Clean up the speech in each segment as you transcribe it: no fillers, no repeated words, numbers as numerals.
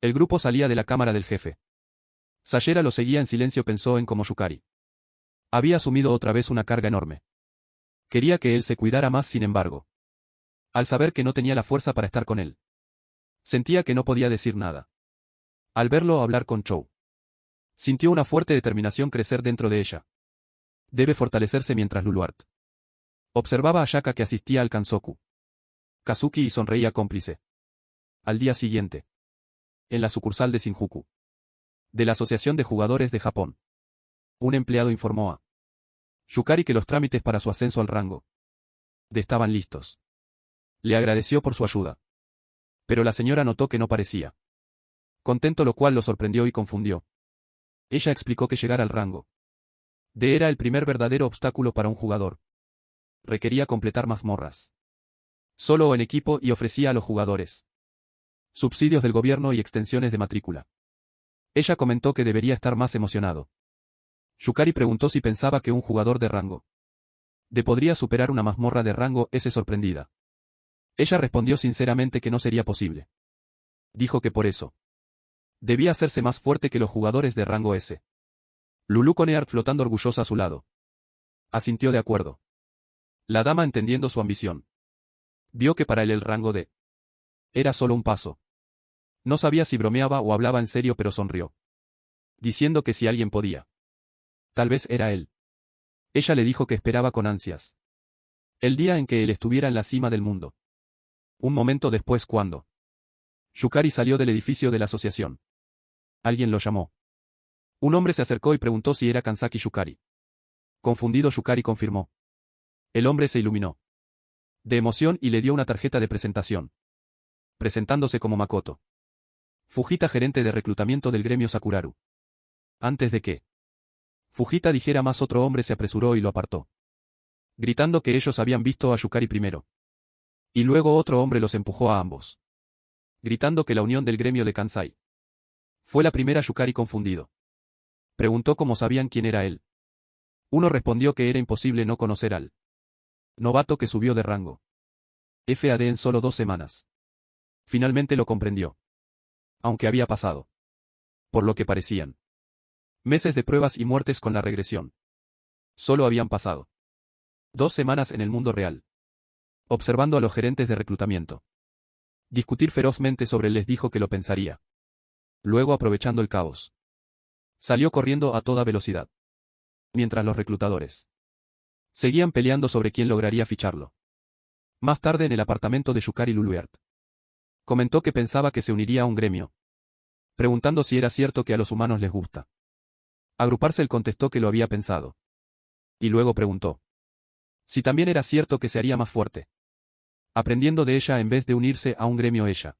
El grupo salía de la cámara del jefe. Sayera lo seguía en silencio, pensó en cómo Yukari había asumido otra vez una carga enorme. Quería que él se cuidara más, sin embargo. Al saber que no tenía la fuerza para estar con él, sentía que no podía decir nada. Al verlo hablar con Chou, sintió una fuerte determinación crecer dentro de ella. Debe fortalecerse mientras Luluart observaba a Shaka, que asistía al Kansoku Kazuki, y sonreía cómplice. Al día siguiente, en la sucursal de Shinjuku, de la Asociación de Jugadores de Japón, un empleado informó a Yukari que los trámites para su ascenso al rango D estaban listos. Le agradeció por su ayuda. Pero la señora notó que no parecía contento, lo cual lo sorprendió y confundió. Ella explicó que llegar al rango D era el primer verdadero obstáculo para un jugador. Requería completar mazmorras solo o en equipo, y ofrecía a los jugadores subsidios del gobierno y extensiones de matrícula. Ella comentó que debería estar más emocionado. Yukari preguntó si pensaba que un jugador de rango D podría superar una mazmorra de rango S, sorprendida. Ella respondió sinceramente que no sería posible. Dijo que por eso debía hacerse más fuerte que los jugadores de rango S. Lulu, con Earth flotando orgullosa a su lado, asintió de acuerdo. La dama, entendiendo su ambición, vio que para él el rango D era solo un paso. No sabía si bromeaba o hablaba en serio, pero sonrió, diciendo que si alguien podía, tal vez era él. Ella le dijo que esperaba con ansias el día en que él estuviera en la cima del mundo. Un momento después, cuando Yukari salió del edificio de la asociación, alguien lo llamó. Un hombre se acercó y preguntó si era Kansaki Yukari. Confundido, Yukari confirmó. El hombre se iluminó de emoción y le dio una tarjeta de presentación, presentándose como Makoto Fujita, gerente de reclutamiento del gremio Sakuraru. Antes de que Fujita dijera más, otro hombre se apresuró y lo apartó, gritando que ellos habían visto a Yukari primero. Y luego otro hombre los empujó a ambos, gritando que la unión del gremio de Kansai fue la primera. Yukari, confundido, preguntó cómo sabían quién era él. Uno respondió que era imposible no conocer al novato que subió de rango FAD en solo 2 semanas. Finalmente lo comprendió. Aunque había pasado por lo que parecían meses de pruebas y muertes con la regresión, solo habían pasado 2 semanas en el mundo real, observando a los gerentes de reclutamiento discutir ferozmente sobre él. Les dijo que lo pensaría. Luego, aprovechando el caos, salió corriendo a toda velocidad, mientras los reclutadores seguían peleando sobre quién lograría ficharlo. Más tarde, en el apartamento de Yukari, Luluart comentó que pensaba que se uniría a un gremio, preguntando si era cierto que a los humanos les gusta agruparse. Él contestó que lo había pensado. Y luego preguntó si también era cierto que se haría más fuerte aprendiendo de ella en vez de unirse a un gremio. Ella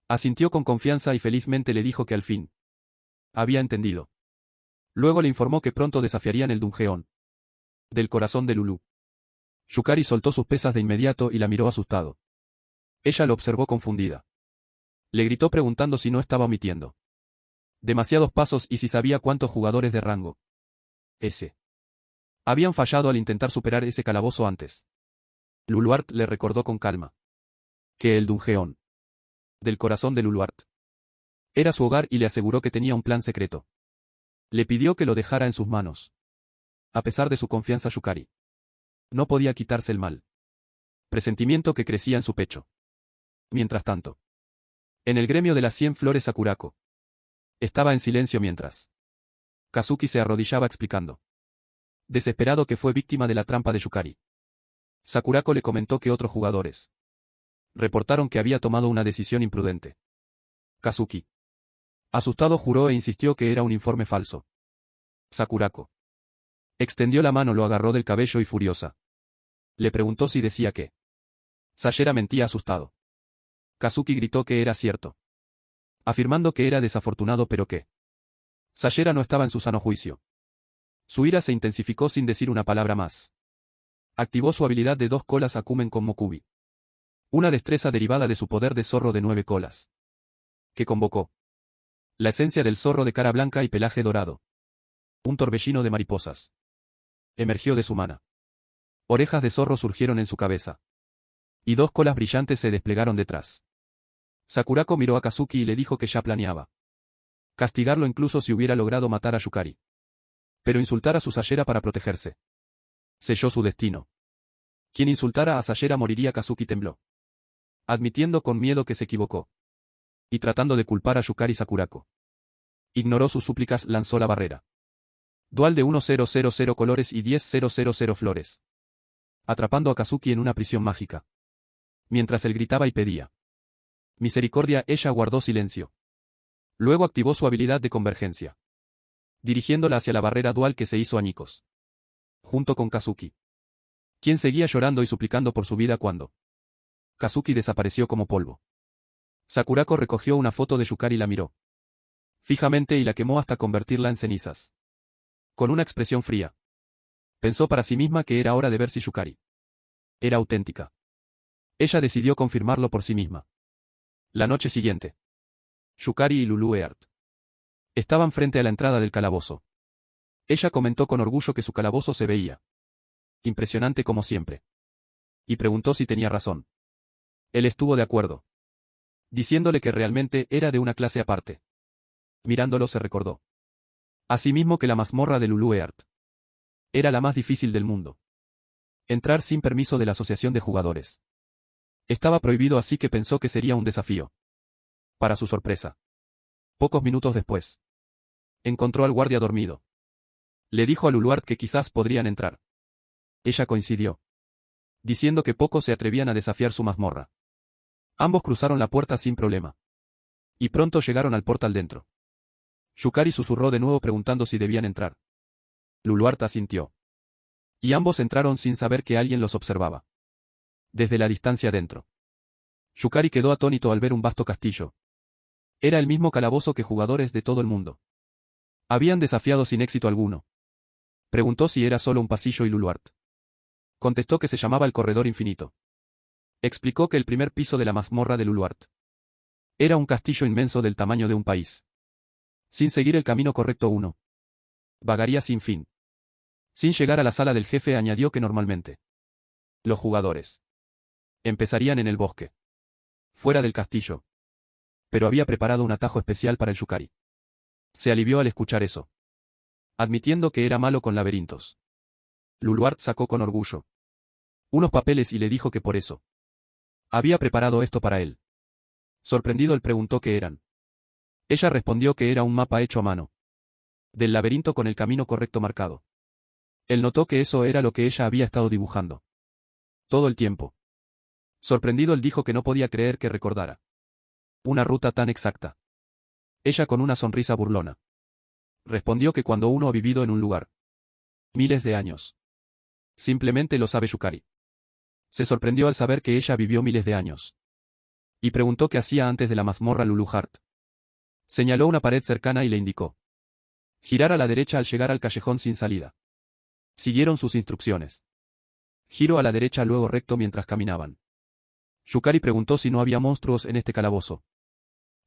asintió con confianza y felizmente le dijo que al fin había entendido. Luego le informó que pronto desafiarían el Dungeon del corazón de Lulu. Yukari soltó sus pesas de inmediato y la miró asustado. Ella lo observó confundida. Le gritó preguntando si no estaba omitiendo demasiados pasos y si sabía cuántos jugadores de rango S habían fallado al intentar superar ese calabozo antes. Luluart le recordó con calma que el Dungeon del corazón de Luluart era su hogar y le aseguró que tenía un plan secreto. Le pidió que lo dejara en sus manos. A pesar de su confianza, Yukari no podía quitarse el mal presentimiento que crecía en su pecho. Mientras tanto, en el gremio de las 100 flores, Sakurako estaba en silencio mientras Kazuki se arrodillaba explicando, desesperado, que fue víctima de la trampa de Yukari. Sakurako le comentó que otros jugadores reportaron que había tomado una decisión imprudente. Kazuki, asustado, juró e insistió que era un informe falso. Sakurako extendió la mano, lo agarró del cabello y, furiosa, le preguntó si decía que Sayera mentía, asustado. Kazuki gritó que era cierto, afirmando que era desafortunado pero que Sayera no estaba en su sano juicio. Su ira se intensificó sin decir una palabra más. Activó su habilidad de 2 colas Akumen con Mokubi, una destreza derivada de su poder de zorro de 9 colas, que convocó la esencia del zorro de cara blanca y pelaje dorado. Un torbellino de mariposas emergió de su mana. Orejas de zorro surgieron en su cabeza, y 2 colas brillantes se desplegaron detrás. Sakurako miró a Kazuki y le dijo que ya planeaba castigarlo incluso si hubiera logrado matar a Yukari. Pero insultar a su Sayera para protegerse. Selló su destino. Quien insultara a Sayera moriría. Kazuki tembló. Admitiendo con miedo que se equivocó. Y tratando de culpar a Yukari, Sakurako ignoró sus súplicas, lanzó la barrera dual de 1000 colores y 10.000 flores, atrapando a Kazuki en una prisión mágica. Mientras él gritaba y pedía misericordia, ella guardó silencio. Luego activó su habilidad de convergencia, dirigiéndola hacia la barrera dual que se hizo añicos. Junto con Kazuki, quien seguía llorando y suplicando por su vida cuando Kazuki desapareció como polvo. Sakurako recogió una foto de Yukari y la miró fijamente y la quemó hasta convertirla en cenizas. Con una expresión fría, pensó para sí misma que era hora de ver si Yukari era auténtica. Ella decidió confirmarlo por sí misma. La noche siguiente, Yukari y Lulu Eart estaban frente a la entrada del calabozo. Ella comentó con orgullo que su calabozo se veía impresionante como siempre. Y preguntó si tenía razón. Él estuvo de acuerdo, diciéndole que realmente era de una clase aparte. Mirándolo se recordó asimismo que la mazmorra de Lulu Eart era la más difícil del mundo. Entrar sin permiso de la asociación de jugadores estaba prohibido, así que pensó que sería un desafío. Para su sorpresa, pocos minutos después, encontró al guardia dormido. Le dijo a Luluart que quizás podrían entrar. Ella coincidió, diciendo que pocos se atrevían a desafiar su mazmorra. Ambos cruzaron la puerta sin problema. Y pronto llegaron al portal dentro. Yukari susurró de nuevo preguntando si debían entrar. Luluart asintió. Y ambos entraron sin saber que alguien los observaba. Desde la distancia dentro, Yukari quedó atónito al ver un vasto castillo. Era el mismo calabozo que jugadores de todo el mundo habían desafiado sin éxito alguno. Preguntó si era solo un pasillo y Luluart contestó que se llamaba el Corredor Infinito. Explicó que el primer piso de la mazmorra de Luluart era un castillo inmenso del tamaño de un país. Sin seguir el camino correcto uno vagaría sin fin. Sin llegar a la sala del jefe, añadió que normalmente los jugadores empezarían en el bosque, fuera del castillo. Pero había preparado un atajo especial para el Yukari. Se alivió al escuchar eso, admitiendo que era malo con laberintos. Luluart sacó con orgullo unos papeles y le dijo que por eso había preparado esto para él. Sorprendido, él preguntó qué eran. Ella respondió que era un mapa hecho a mano del laberinto con el camino correcto marcado. Él notó que eso era lo que ella había estado dibujando todo el tiempo. Sorprendido, él dijo que no podía creer que recordara una ruta tan exacta. Ella, con una sonrisa burlona, respondió que cuando uno ha vivido en un lugar miles de años, simplemente lo sabe. Yukari se sorprendió al saber que ella vivió miles de años. Y preguntó qué hacía antes de la mazmorra Lulu Heart. Señaló una pared cercana y le indicó girar a la derecha al llegar al callejón sin salida. Siguieron sus instrucciones. Giró a la derecha, luego recto mientras caminaban. Yukari preguntó si no había monstruos en este calabozo.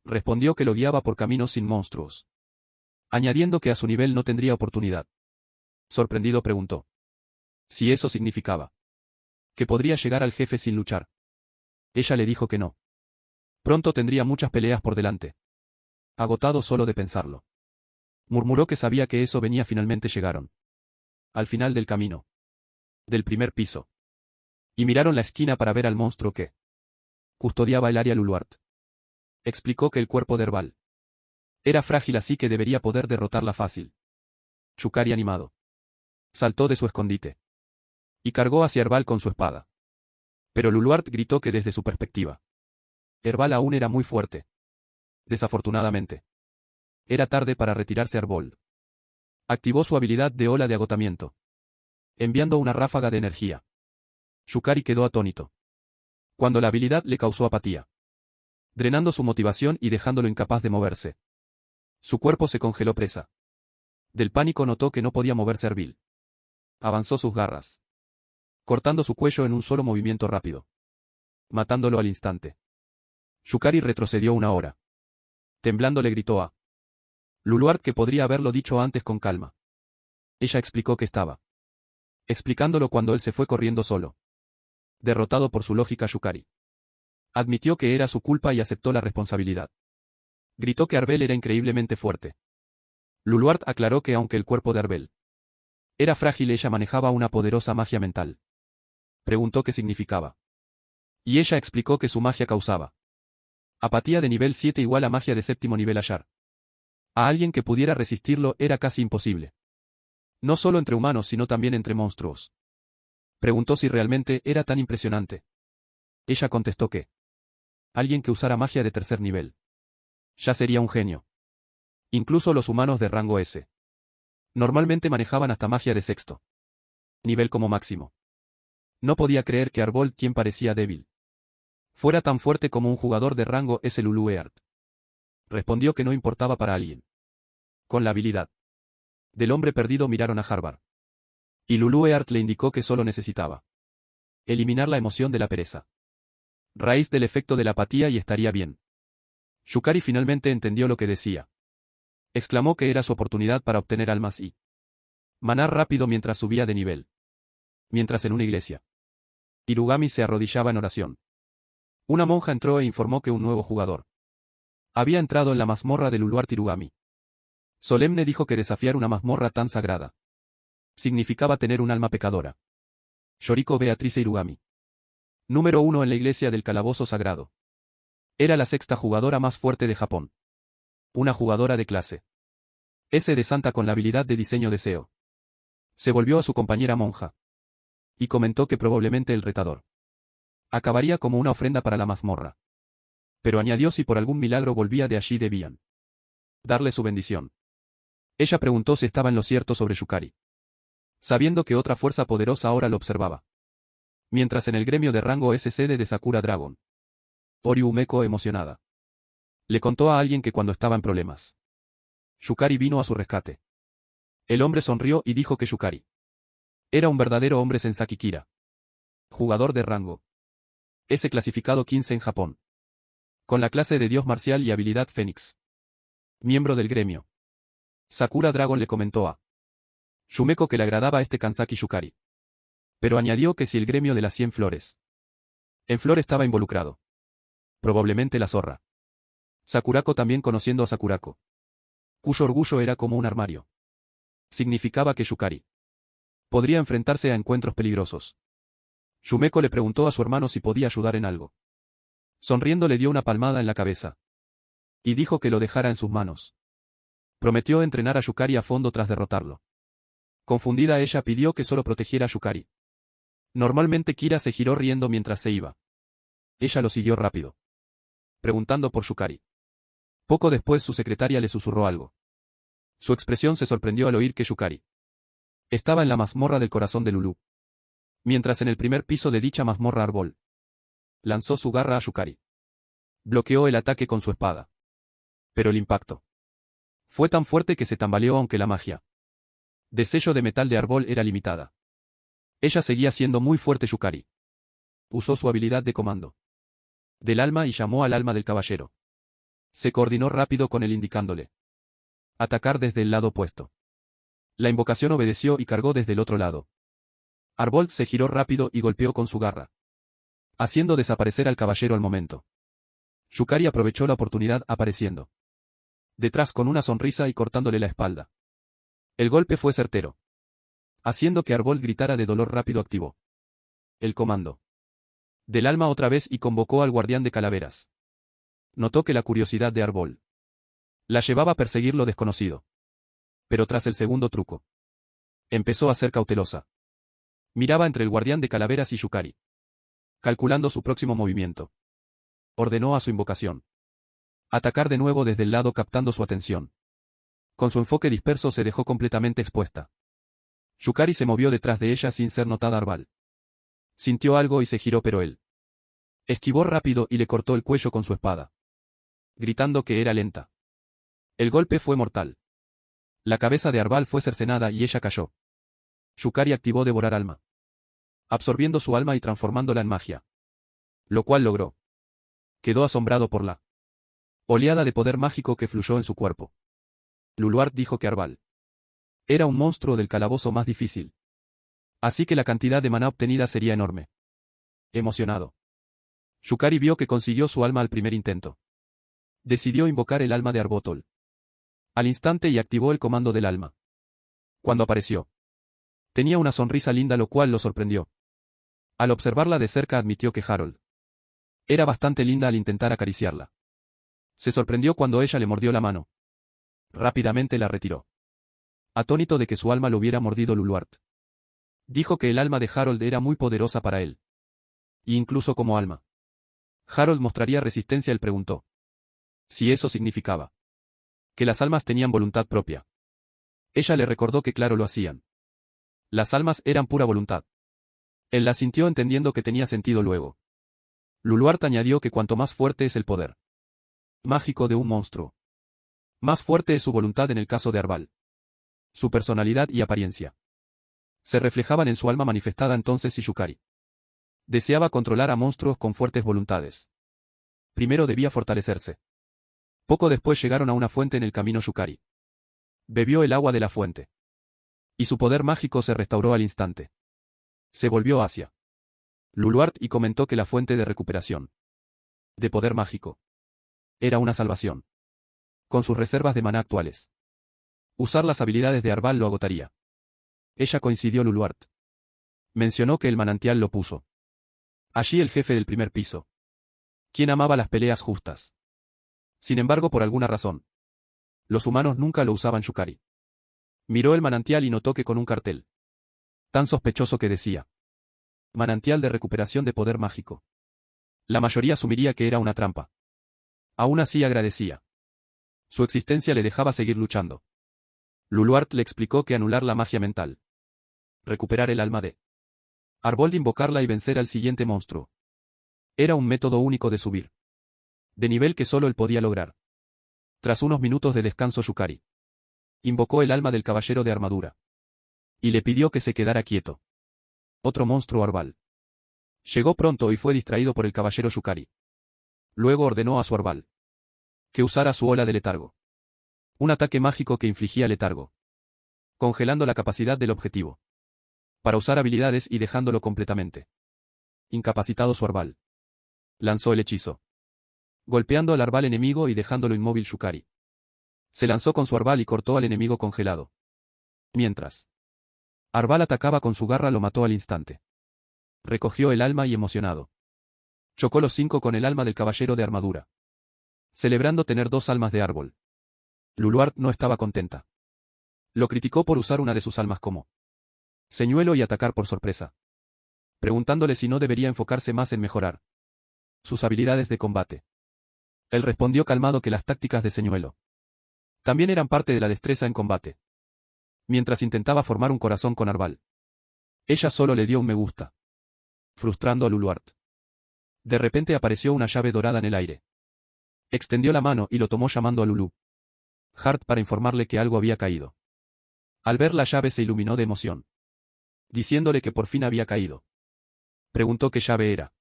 Respondió que lo guiaba por caminos sin monstruos, añadiendo que a su nivel no tendría oportunidad. Sorprendido, preguntó si eso significaba que podría llegar al jefe sin luchar. Ella le dijo que no. Pronto tendría muchas peleas por delante. Agotado solo de pensarlo, murmuró que sabía que eso venía. Finalmente llegaron al final del camino, del primer piso, y miraron la esquina para ver al monstruo que custodiaba el área. Luluart explicó que el cuerpo de Herbal era frágil, así que debería poder derrotarla fácil. Yukari, animado, saltó de su escondite y cargó hacia Herbal con su espada. Pero Luluart gritó que desde su perspectiva, Herbal aún era muy fuerte. Desafortunadamente, era tarde para retirarse. Herbal activó su habilidad de ola de agotamiento, enviando una ráfaga de energía. Yukari quedó atónito cuando la habilidad le causó apatía, drenando su motivación y dejándolo incapaz de moverse. Su cuerpo se congeló presa del pánico. Notó que no podía moverse. Herbal avanzó sus garras, cortando su cuello en un solo movimiento rápido, matándolo al instante. Yukari retrocedió una hora. Temblando le gritó a Luluart que podría haberlo dicho antes con calma. Ella explicó que estaba explicándolo cuando él se fue corriendo solo. Derrotado por su lógica, Yukari Admitió que era su culpa y aceptó la responsabilidad. Gritó que Arbel era increíblemente fuerte. Luluard aclaró que aunque el cuerpo de Arbel era frágil, ella manejaba una poderosa magia mental. Preguntó qué significaba. Y ella explicó que su magia causaba apatía de nivel 7 igual a magia de séptimo nivel Ashar. A alguien que pudiera resistirlo era casi imposible. No solo entre humanos sino también entre monstruos. Preguntó si realmente era tan impresionante. Ella contestó que alguien que usara magia de tercer nivel ya sería un genio. Incluso los humanos de rango S normalmente manejaban hasta magia de sexto nivel como máximo. No podía creer que Arbol, quien parecía débil, fuera tan fuerte como un jugador de rango S. Lulueard respondió que no importaba para alguien. Con la habilidad del hombre perdido miraron a Harvard. Y Lulueard le indicó que solo necesitaba eliminar la emoción de la pereza. Raíz del efecto de la apatía y estaría bien. Yukari finalmente entendió lo que decía. Exclamó que era su oportunidad para obtener almas y manar rápido mientras subía de nivel. Mientras en una iglesia, Irugami se arrodillaba en oración. Una monja entró e informó que un nuevo jugador había entrado en la mazmorra de Luluard Irugami. Solemne dijo que desafiar una mazmorra tan sagrada significaba tener un alma pecadora. Yoriko Beatrice Irugami. Número 1 en la iglesia del calabozo sagrado. Era la sexta jugadora más fuerte de Japón. Una jugadora de clase S de Santa con la habilidad de diseño deseo. Se volvió a su compañera monja y comentó que probablemente el retador acabaría como una ofrenda para la mazmorra. Pero añadió si por algún milagro volvía de allí debían darle su bendición. Ella preguntó si estaba en lo cierto sobre Yukari, sabiendo que otra fuerza poderosa ahora lo observaba. Mientras en el gremio de rango S sede de Sakura Dragon, Ori Umeko, emocionada, le contó a alguien que cuando estaba en problemas, Yukari vino a su rescate. El hombre sonrió y dijo que Yukari era un verdadero hombre Sensaki Kira, jugador de rango S clasificado 15 en Japón, con la clase de dios marcial y habilidad Fénix. Miembro del gremio. Sakura Dragon le comentó a Yumeko que le agradaba este Kansaki Yukari. Pero añadió que si el gremio de las 100 flores en flor estaba involucrado, probablemente la zorra Sakurako también, conociendo a Sakurako, cuyo orgullo era como un armario, significaba que Yukari podría enfrentarse a encuentros peligrosos. Yumeko le preguntó a su hermano si podía ayudar en algo. Sonriendo le dio una palmada en la cabeza y dijo que lo dejara en sus manos. Prometió entrenar a Yukari a fondo tras derrotarlo. Confundida, ella pidió que solo protegiera a Yukari. Normalmente Kira se giró riendo mientras se iba. Ella lo siguió rápido, preguntando por Yukari. Poco después su secretaria le susurró algo. Su expresión se sorprendió al oír que Yukari estaba en la mazmorra del corazón de Lulu. Mientras en el primer piso de dicha mazmorra Arbol lanzó su garra a Yukari. Bloqueó el ataque con su espada. Pero el impacto fue tan fuerte que se tambaleó aunque la magia de sello de metal de Arbol era limitada. Ella seguía siendo muy fuerte. Yukari usó su habilidad de comando del alma y llamó al alma del caballero. Se coordinó rápido con él indicándole atacar desde el lado opuesto. La invocación obedeció y cargó desde el otro lado. Arbol se giró rápido y golpeó con su garra, haciendo desaparecer al caballero al momento. Yukari aprovechó la oportunidad apareciendo detrás con una sonrisa y cortándole la espalda. El golpe fue certero, haciendo que Arbol gritara de dolor. Rápido activó el comando del alma otra vez y convocó al guardián de calaveras. Notó que la curiosidad de Arbol la llevaba a perseguir lo desconocido. Pero tras el segundo truco, empezó a ser cautelosa. Miraba entre el guardián de calaveras y Yukari, calculando su próximo movimiento. Ordenó a su invocación atacar de nuevo desde el lado, captando su atención. Con su enfoque disperso se dejó completamente expuesta. Yukari se movió detrás de ella sin ser notada. Arbol sintió algo y se giró, pero él esquivó rápido y le cortó el cuello con su espada, gritando que era lenta. El golpe fue mortal. La cabeza de Arbol fue cercenada y ella cayó. Yukari activó devorar alma, absorbiendo su alma y transformándola en magia, lo cual logró. Quedó asombrado por la oleada de poder mágico que fluyó en su cuerpo. Luluard dijo que Arbol era un monstruo del calabozo más difícil, así que la cantidad de maná obtenida sería enorme. Emocionado, Yukari vio que consiguió su alma al primer intento. Decidió invocar el alma de Arbotol. Al instante y activó el comando del alma. Cuando apareció, tenía una sonrisa linda, lo cual lo sorprendió. Al observarla de cerca admitió que Harold era bastante linda al intentar acariciarla. Se sorprendió cuando ella le mordió la mano. Rápidamente la retiró. Atónito de que su alma lo hubiera mordido Luluart. Dijo que el alma de Harold era muy poderosa para él. Y incluso como alma. Harold mostraría resistencia. Él preguntó si eso significaba que las almas tenían voluntad propia. Ella le recordó que claro lo hacían. Las almas eran pura voluntad. Él la sintió entendiendo que tenía sentido luego. Luluart añadió que cuanto más fuerte es el poder mágico de un monstruo, más fuerte es su voluntad. En el caso de Arbal, su personalidad y apariencia se reflejaban en su alma manifestada. Entonces Yukari deseaba controlar a monstruos con fuertes voluntades. Primero debía fortalecerse. Poco después llegaron a una fuente en el camino. Yukari bebió el agua de la fuente. Y su poder mágico se restauró al instante. Se volvió hacia Luluart y comentó que la fuente de recuperación de poder mágico era una salvación. Con sus reservas de maná actuales, usar las habilidades de Arbal lo agotaría. Ella coincidió. Luluart mencionó que el manantial lo puso allí el jefe del primer piso, quien amaba las peleas justas. Sin embargo, por alguna razón, los humanos nunca lo usaban. Yukari miró el manantial y notó que con un cartel tan sospechoso que decía manantial de recuperación de poder mágico. La mayoría asumiría que era una trampa. Aún así agradecía. Su existencia le dejaba seguir luchando. Luluart le explicó que anular la magia mental, recuperar el alma de Arbold, invocarla y vencer al siguiente monstruo, era un método único de subir de nivel que solo él podía lograr. Tras unos minutos de descanso, Yukari invocó el alma del caballero de armadura y le pidió que se quedara quieto. Otro monstruo Arbal llegó pronto y fue distraído por el caballero Yukari. Luego ordenó a su Arbal que usara su ola de letargo, un ataque mágico que infligía letargo, congelando la capacidad del objetivo para usar habilidades y dejándolo completamente incapacitado. Su Arbal lanzó el hechizo, golpeando al Arbal enemigo y dejándolo inmóvil. Yukari se lanzó con su Arbal y cortó al enemigo congelado. Mientras Arbal atacaba con su garra, lo mató al instante. Recogió el alma y emocionado chocó los 5 con el alma del caballero de armadura, celebrando tener 2 almas de árbol. Luluart no estaba contenta. Lo criticó por usar una de sus almas como señuelo y atacar por sorpresa, preguntándole si no debería enfocarse más en mejorar sus habilidades de combate. Él respondió calmado que las tácticas de señuelo también eran parte de la destreza en combate. Mientras intentaba formar un corazón con Arbal, ella solo le dio un me gusta, frustrando a Luluart. De repente apareció una llave dorada en el aire. Extendió la mano y lo tomó llamando a Lulu Hart para informarle que algo había caído. Al ver la llave se iluminó de emoción, diciéndole que por fin había caído. Preguntó qué llave era.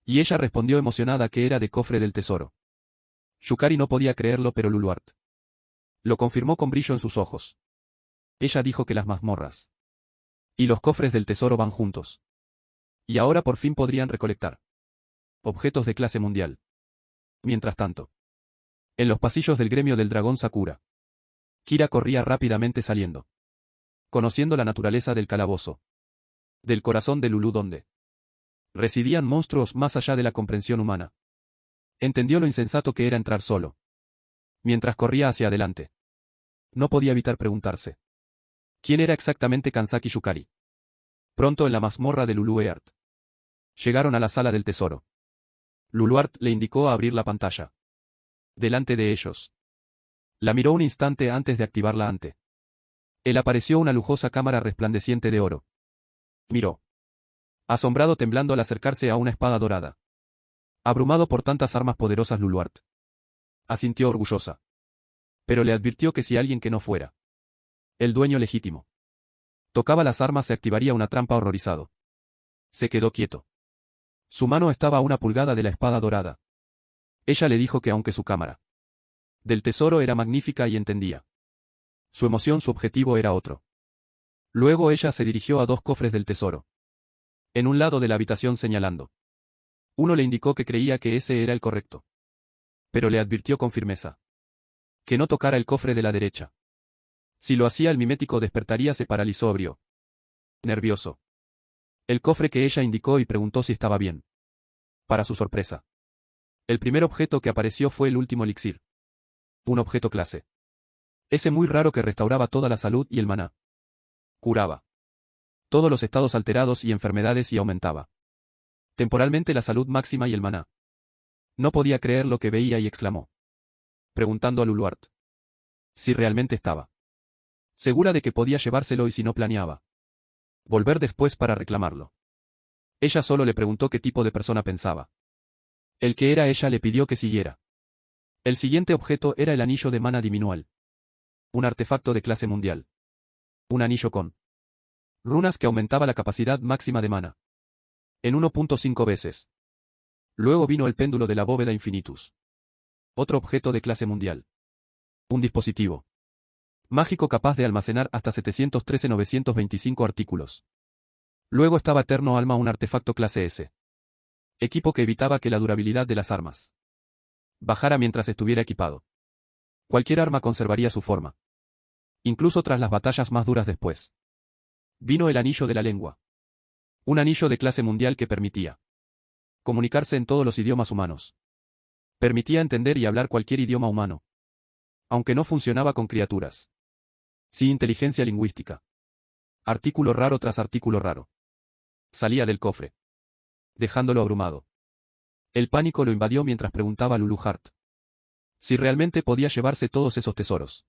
Y ella respondió emocionada que era de cofre del tesoro. Yukari no podía creerlo, pero Luluart lo confirmó con brillo en sus ojos. Ella dijo que las mazmorras y los cofres del tesoro van juntos. Y ahora por fin podrían recolectar objetos de clase mundial. Mientras tanto, en los pasillos del gremio del dragón Sakura, Kira corría rápidamente saliendo, conociendo la naturaleza del calabozo, del corazón de Lulu, donde residían monstruos más allá de la comprensión humana. Entendió lo insensato que era entrar solo. Mientras corría hacia adelante, no podía evitar preguntarse quién era exactamente Kanzaki Yukari. Pronto en la mazmorra de Luluart llegaron a la sala del tesoro. Luluart le indicó a abrir la pantalla delante de ellos. La miró un instante antes de activarla. Ante él apareció una lujosa cámara resplandeciente de oro. Miró asombrado, temblando al acercarse a una espada dorada. Abrumado por tantas armas poderosas, Luluart asintió orgullosa. Pero le advirtió que si alguien que no fuera el dueño legítimo tocaba las armas, se activaría una trampa. Horrorizado, se quedó quieto. Su mano estaba a una pulgada de la espada dorada. Ella le dijo que aunque su cámara del tesoro era magnífica y entendía su emoción, su objetivo era otro. Luego ella se dirigió a 2 cofres del tesoro en un lado de la habitación, señalando Uno le indicó que creía que ese era el correcto. Pero le advirtió con firmeza. Que no tocara el cofre de la derecha. Si lo hacía el mimético despertaría. Se paralizó. Abrió. Nervioso. El cofre que ella indicó y preguntó si estaba bien. Para su sorpresa. El primer objeto que apareció fue el último elixir. Un objeto clase. Ese muy raro que restauraba toda la salud y el maná. Curaba todos los estados alterados y enfermedades y aumentaba temporalmente la salud máxima y el maná. No podía creer lo que veía y exclamó. Preguntando a Luluart. Si realmente estaba segura de que podía llevárselo y si no planeaba volver después para reclamarlo. Ella solo le preguntó qué tipo de persona pensaba. El que era ella le pidió que siguiera. El siguiente objeto era el anillo de mana diminual. Un artefacto de clase mundial. Un anillo con runas que aumentaba la capacidad máxima de mana. En 1.5 veces. Luego vino el péndulo de la bóveda infinitus. Otro objeto de clase mundial. Un dispositivo mágico capaz de almacenar hasta 713.925 artículos. Luego estaba Eterno Alma, un artefacto clase S. Equipo que evitaba que la durabilidad de las armas bajara mientras estuviera equipado. Cualquier arma conservaría su forma. Incluso tras las batallas más duras después. Vino el anillo de la lengua. Un anillo de clase mundial que permitía comunicarse en todos los idiomas humanos. Permitía entender y hablar cualquier idioma humano. Aunque no funcionaba con criaturas. Sí, inteligencia lingüística. Artículo raro tras artículo raro. Salía del cofre, dejándolo abrumado. El pánico lo invadió mientras preguntaba a Luluart si realmente podía llevarse todos esos tesoros.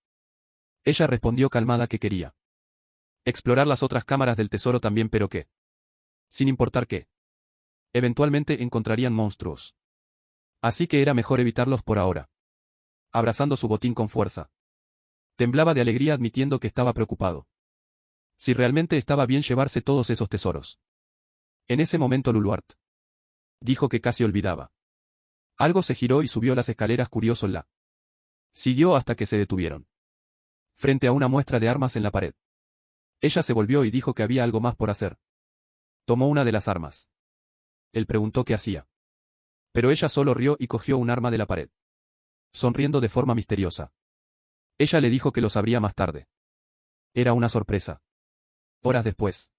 Ella respondió calmada que quería explorar las otras cámaras del tesoro también, pero que, sin importar qué, eventualmente encontrarían monstruos. Así que era mejor evitarlos por ahora. Abrazando su botín con fuerza. Temblaba de alegría admitiendo que estaba preocupado. Si realmente estaba bien llevarse todos esos tesoros. En ese momento Luluart dijo que casi olvidaba. Algo se giró y subió las escaleras curioso. La siguió hasta que se detuvieron frente a una muestra de armas en la pared. Ella se volvió y dijo que había algo más por hacer. Tomó una de las armas. Él preguntó qué hacía. Pero ella solo rió y cogió un arma de la pared. Sonriendo de forma misteriosa. Ella le dijo que lo sabría más tarde. Era una sorpresa. Horas después.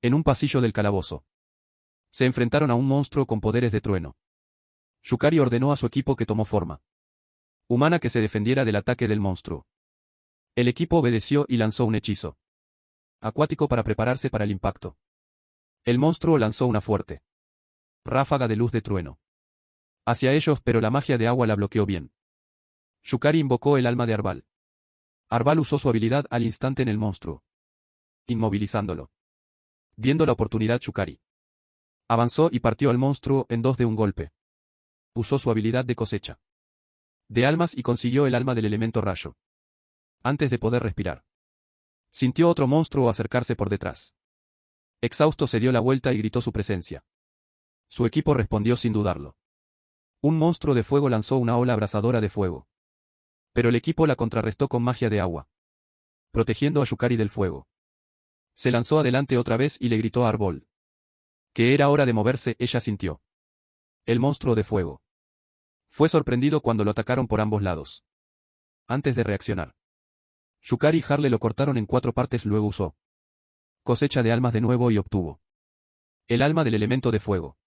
En un pasillo del calabozo. Se enfrentaron a un monstruo con poderes de trueno. Yukari ordenó a su equipo que tomó forma humana que se defendiera del ataque del monstruo. El equipo obedeció y lanzó un hechizo acuático para prepararse para el impacto. El monstruo lanzó una fuerte ráfaga de luz de trueno hacia ellos, pero la magia de agua la bloqueó bien. Yukari invocó el alma de Arbal. Arbal usó su habilidad al instante en el monstruo, inmovilizándolo. Viendo la oportunidad, Yukari avanzó y partió al monstruo en dos de un golpe. Usó su habilidad de cosecha de almas y consiguió el alma del elemento rayo. Antes de poder respirar, sintió otro monstruo acercarse por detrás. Exhausto se dio la vuelta y gritó su presencia. Su equipo respondió sin dudarlo. Un monstruo de fuego lanzó una ola abrasadora de fuego. Pero el equipo la contrarrestó con magia de agua, protegiendo a Yukari del fuego. Se lanzó adelante otra vez y le gritó a Arbol que era hora de moverse. Ella sintió. El monstruo de fuego fue sorprendido cuando lo atacaron por ambos lados. Antes de reaccionar, Yukari y Harle lo cortaron en 4 partes. Luego usó cosecha de almas de nuevo y obtuvo el alma del elemento de fuego.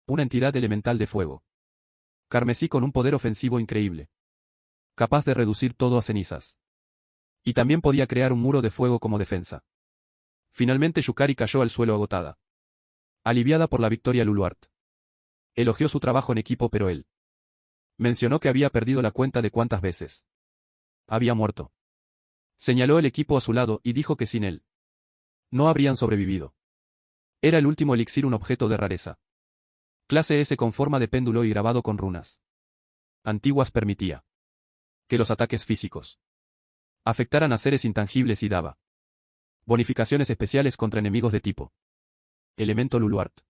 Una entidad elemental de fuego. Carmesí con un poder ofensivo increíble. Capaz de reducir todo a cenizas. Y también podía crear un muro de fuego como defensa. Finalmente Yukari cayó al suelo agotada. Aliviada por la victoria, Luluart elogió su trabajo en equipo, pero él mencionó que había perdido la cuenta de cuántas veces había muerto. Señaló el equipo a su lado y dijo que sin él no habrían sobrevivido. Era el último elixir, un objeto de rareza. Clase S con forma de péndulo y grabado con runas antiguas. Permitía que los ataques físicos afectaran a seres intangibles y daba bonificaciones especiales contra enemigos de tipo elemento. Luluart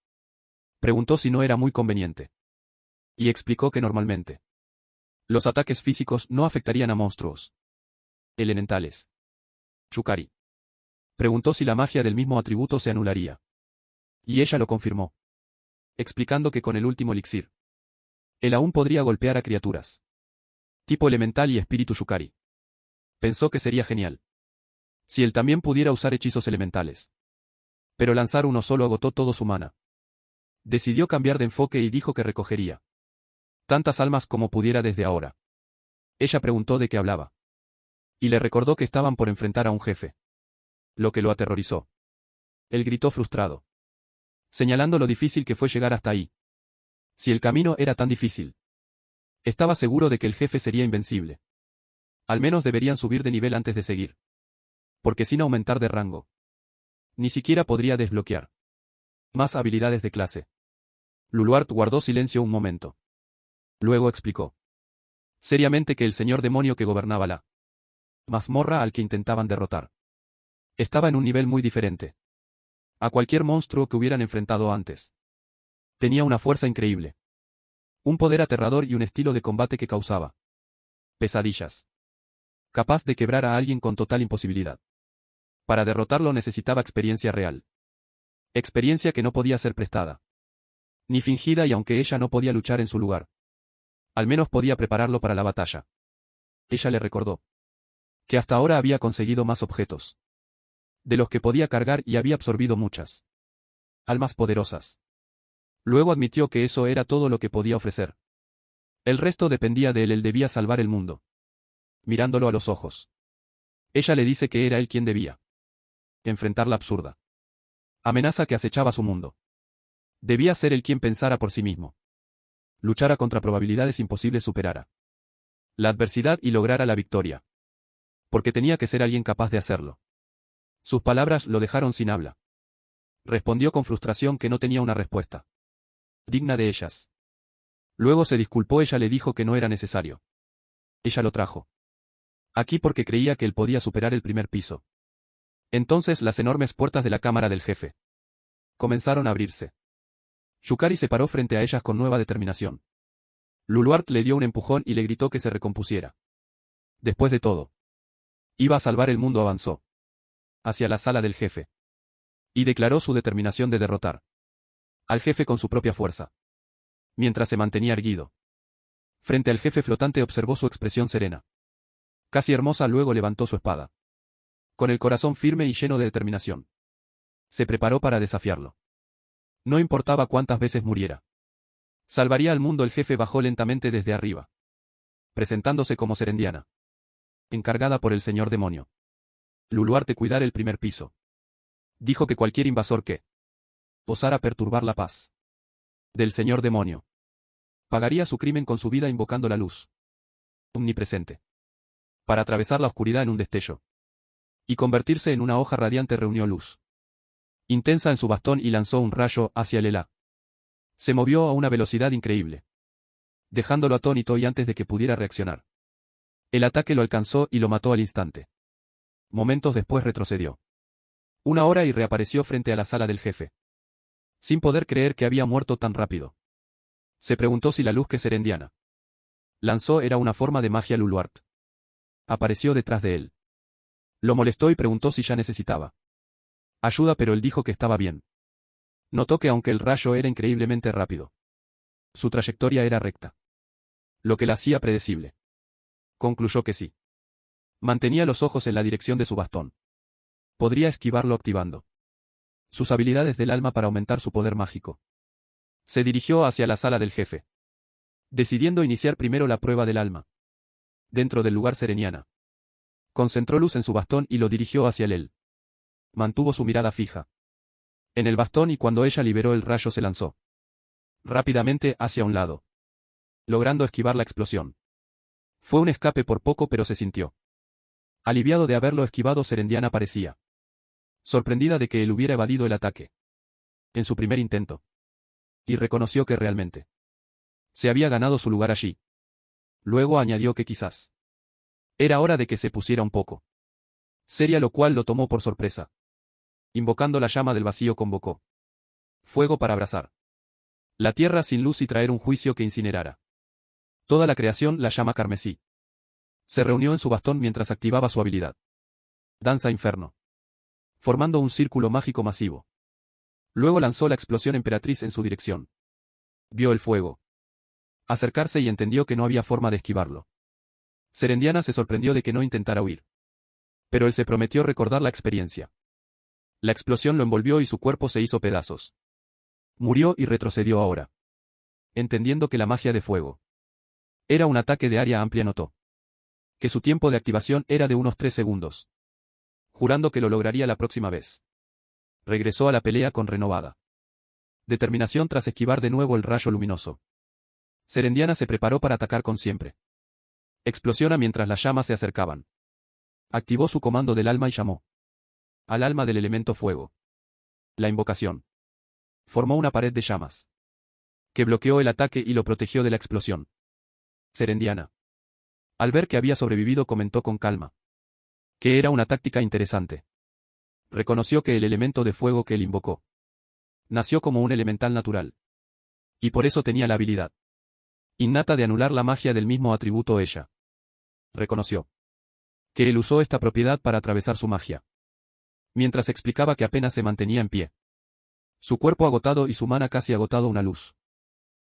preguntó si no era muy conveniente. Y explicó que normalmente los ataques físicos no afectarían a monstruos elementales. Yukari preguntó si la magia del mismo atributo se anularía. Y ella lo confirmó. explicando que con el último elixir, él aún podría golpear a criaturas tipo elemental y espíritu Yukari. Pensó que sería genial si él también pudiera usar hechizos elementales. Pero lanzar uno solo agotó todo su mana. Decidió cambiar de enfoque y dijo que recogería tantas almas como pudiera desde ahora. Ella preguntó de qué hablaba. Y le recordó que estaban por enfrentar a un jefe. Lo que lo aterrorizó. Él gritó frustrado, señalando lo difícil que fue llegar hasta ahí. Si el camino era tan difícil, estaba seguro de que el jefe sería invencible. Al menos deberían subir de nivel antes de seguir. Porque sin aumentar de rango, ni siquiera podría desbloquear más habilidades de clase. Luluart guardó silencio un momento. Luego explicó seriamente que el señor demonio que gobernaba la mazmorra al que intentaban derrotar estaba en un nivel muy diferente a cualquier monstruo que hubieran enfrentado antes. Tenía una fuerza increíble, un poder aterrador y un estilo de combate que causaba pesadillas. Capaz de quebrar a alguien con total imposibilidad. Para derrotarlo necesitaba experiencia real. Experiencia que no podía ser prestada ni fingida, y aunque ella no podía luchar en su lugar, al menos podía prepararlo para la batalla. Ella le recordó que hasta ahora había conseguido más objetos de los que podía cargar y había absorbido muchas almas poderosas. Luego admitió que eso era todo lo que podía ofrecer. El resto dependía de él, él debía salvar el mundo. Mirándolo a los ojos, ella le dice que era él quien debía enfrentar la absurda amenaza que acechaba su mundo. Debía ser él quien pensara por sí mismo. Luchara contra probabilidades imposibles, superara la adversidad y lograra la victoria. Porque tenía que ser alguien capaz de hacerlo. Sus palabras lo dejaron sin habla. Respondió con frustración que no tenía una respuesta digna de ellas. Luego se disculpó, ella le dijo que no era necesario. Ella lo trajo aquí porque creía que él podía superar el primer piso. Entonces las enormes puertas de la cámara del jefe comenzaron a abrirse. Yukari se paró frente a ellas con nueva determinación. Luluart le dio un empujón y le gritó que se recompusiera. Después de todo, iba a salvar el mundo. Avanzó hacia la sala del jefe y declaró su determinación de derrotar al jefe con su propia fuerza. Mientras se mantenía erguido frente al jefe flotante, observó su expresión serena, casi hermosa. Luego levantó su espada con el corazón firme y lleno de determinación. Se preparó para desafiarlo. No importaba cuántas veces muriera. Salvaría al mundo. El jefe bajó lentamente desde arriba, presentándose como Serendiana, encargada por el señor demonio Luluart de cuidar el primer piso. Dijo que cualquier invasor que osara perturbar la paz del señor demonio pagaría su crimen con su vida, invocando la luz omnipresente para atravesar la oscuridad en un destello y convertirse en una hoja radiante. Reunió luz intensa en su bastón y lanzó un rayo hacia el Ela. Se movió a una velocidad increíble, dejándolo atónito, y antes de que pudiera reaccionar, el ataque lo alcanzó y lo mató al instante. Momentos después retrocedió una hora y reapareció frente a la sala del jefe, sin poder creer que había muerto tan rápido. Se preguntó si la luz que Serendiana lanzó era una forma de magia. Luluart apareció detrás de él. Lo molestó y preguntó si ya necesitaba ayuda, pero él dijo que estaba bien. Notó que aunque el rayo era increíblemente rápido, su trayectoria era recta, lo que la hacía predecible. Concluyó que sí mantenía los ojos en la dirección de su bastón, podría esquivarlo activando sus habilidades del alma para aumentar su poder mágico. Se dirigió hacia la sala del jefe, decidiendo iniciar primero la prueba del alma. Dentro del lugar, Sereniana concentró luz en su bastón y lo dirigió hacia él. Mantuvo su mirada fija en el bastón, y cuando ella liberó el rayo se lanzó rápidamente hacia un lado, logrando esquivar la explosión. Fue un escape por poco, pero se sintió aliviado de haberlo esquivado. Serendiana parecía sorprendida de que él hubiera evadido el ataque en su primer intento, y reconoció que realmente se había ganado su lugar allí. Luego añadió que quizás era hora de que se pusiera un poco seria, lo cual lo tomó por sorpresa. Invocando la llama del vacío, convocó fuego para abrasar la tierra sin luz y traer un juicio que incinerara toda la creación. La llama carmesí se reunió en su bastón mientras activaba su habilidad Danza Inferno, formando un círculo mágico masivo. Luego lanzó la explosión emperatriz en su dirección. Vio el fuego acercarse y entendió que no había forma de esquivarlo. Serendiana se sorprendió de que no intentara huir. Pero él se prometió recordar la experiencia. La explosión lo envolvió y su cuerpo se hizo pedazos. Murió y retrocedió ahora. Entendiendo que la magia de fuego era un ataque de área amplia, notó que su tiempo de activación era de unos 3 segundos. Jurando que lo lograría la próxima vez. Regresó a la pelea con renovada determinación tras esquivar de nuevo el rayo luminoso. Serendiana se preparó para atacar con siempre. Explosiona mientras las llamas se acercaban. Activó su comando del alma y llamó al alma del elemento fuego. La invocación formó una pared de llamas que bloqueó el ataque y lo protegió de la explosión. Serendiana, al ver que había sobrevivido, comentó con calma que era una táctica interesante. Reconoció que el elemento de fuego que él invocó nació como un elemental natural. Y por eso tenía la habilidad innata de anular la magia del mismo atributo ella. Reconoció que él usó esta propiedad para atravesar su magia. Mientras explicaba que apenas se mantenía en pie. Su cuerpo agotado y su mana casi agotado, una luz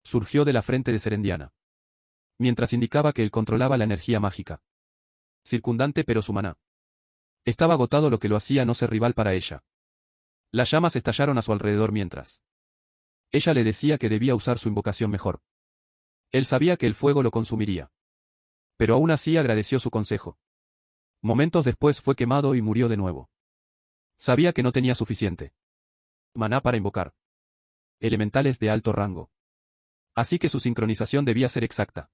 surgió de la frente de Serendiana. Mientras indicaba que él controlaba la energía mágica circundante, pero su maná estaba agotado, lo que lo hacía no ser rival para ella. Las llamas estallaron a su alrededor mientras ella le decía que debía usar su invocación mejor. Él sabía que el fuego lo consumiría. Pero aún así agradeció su consejo. Momentos después fue quemado y murió de nuevo. Sabía que no tenía suficiente maná para invocar elementales de alto rango. Así que su sincronización debía ser exacta.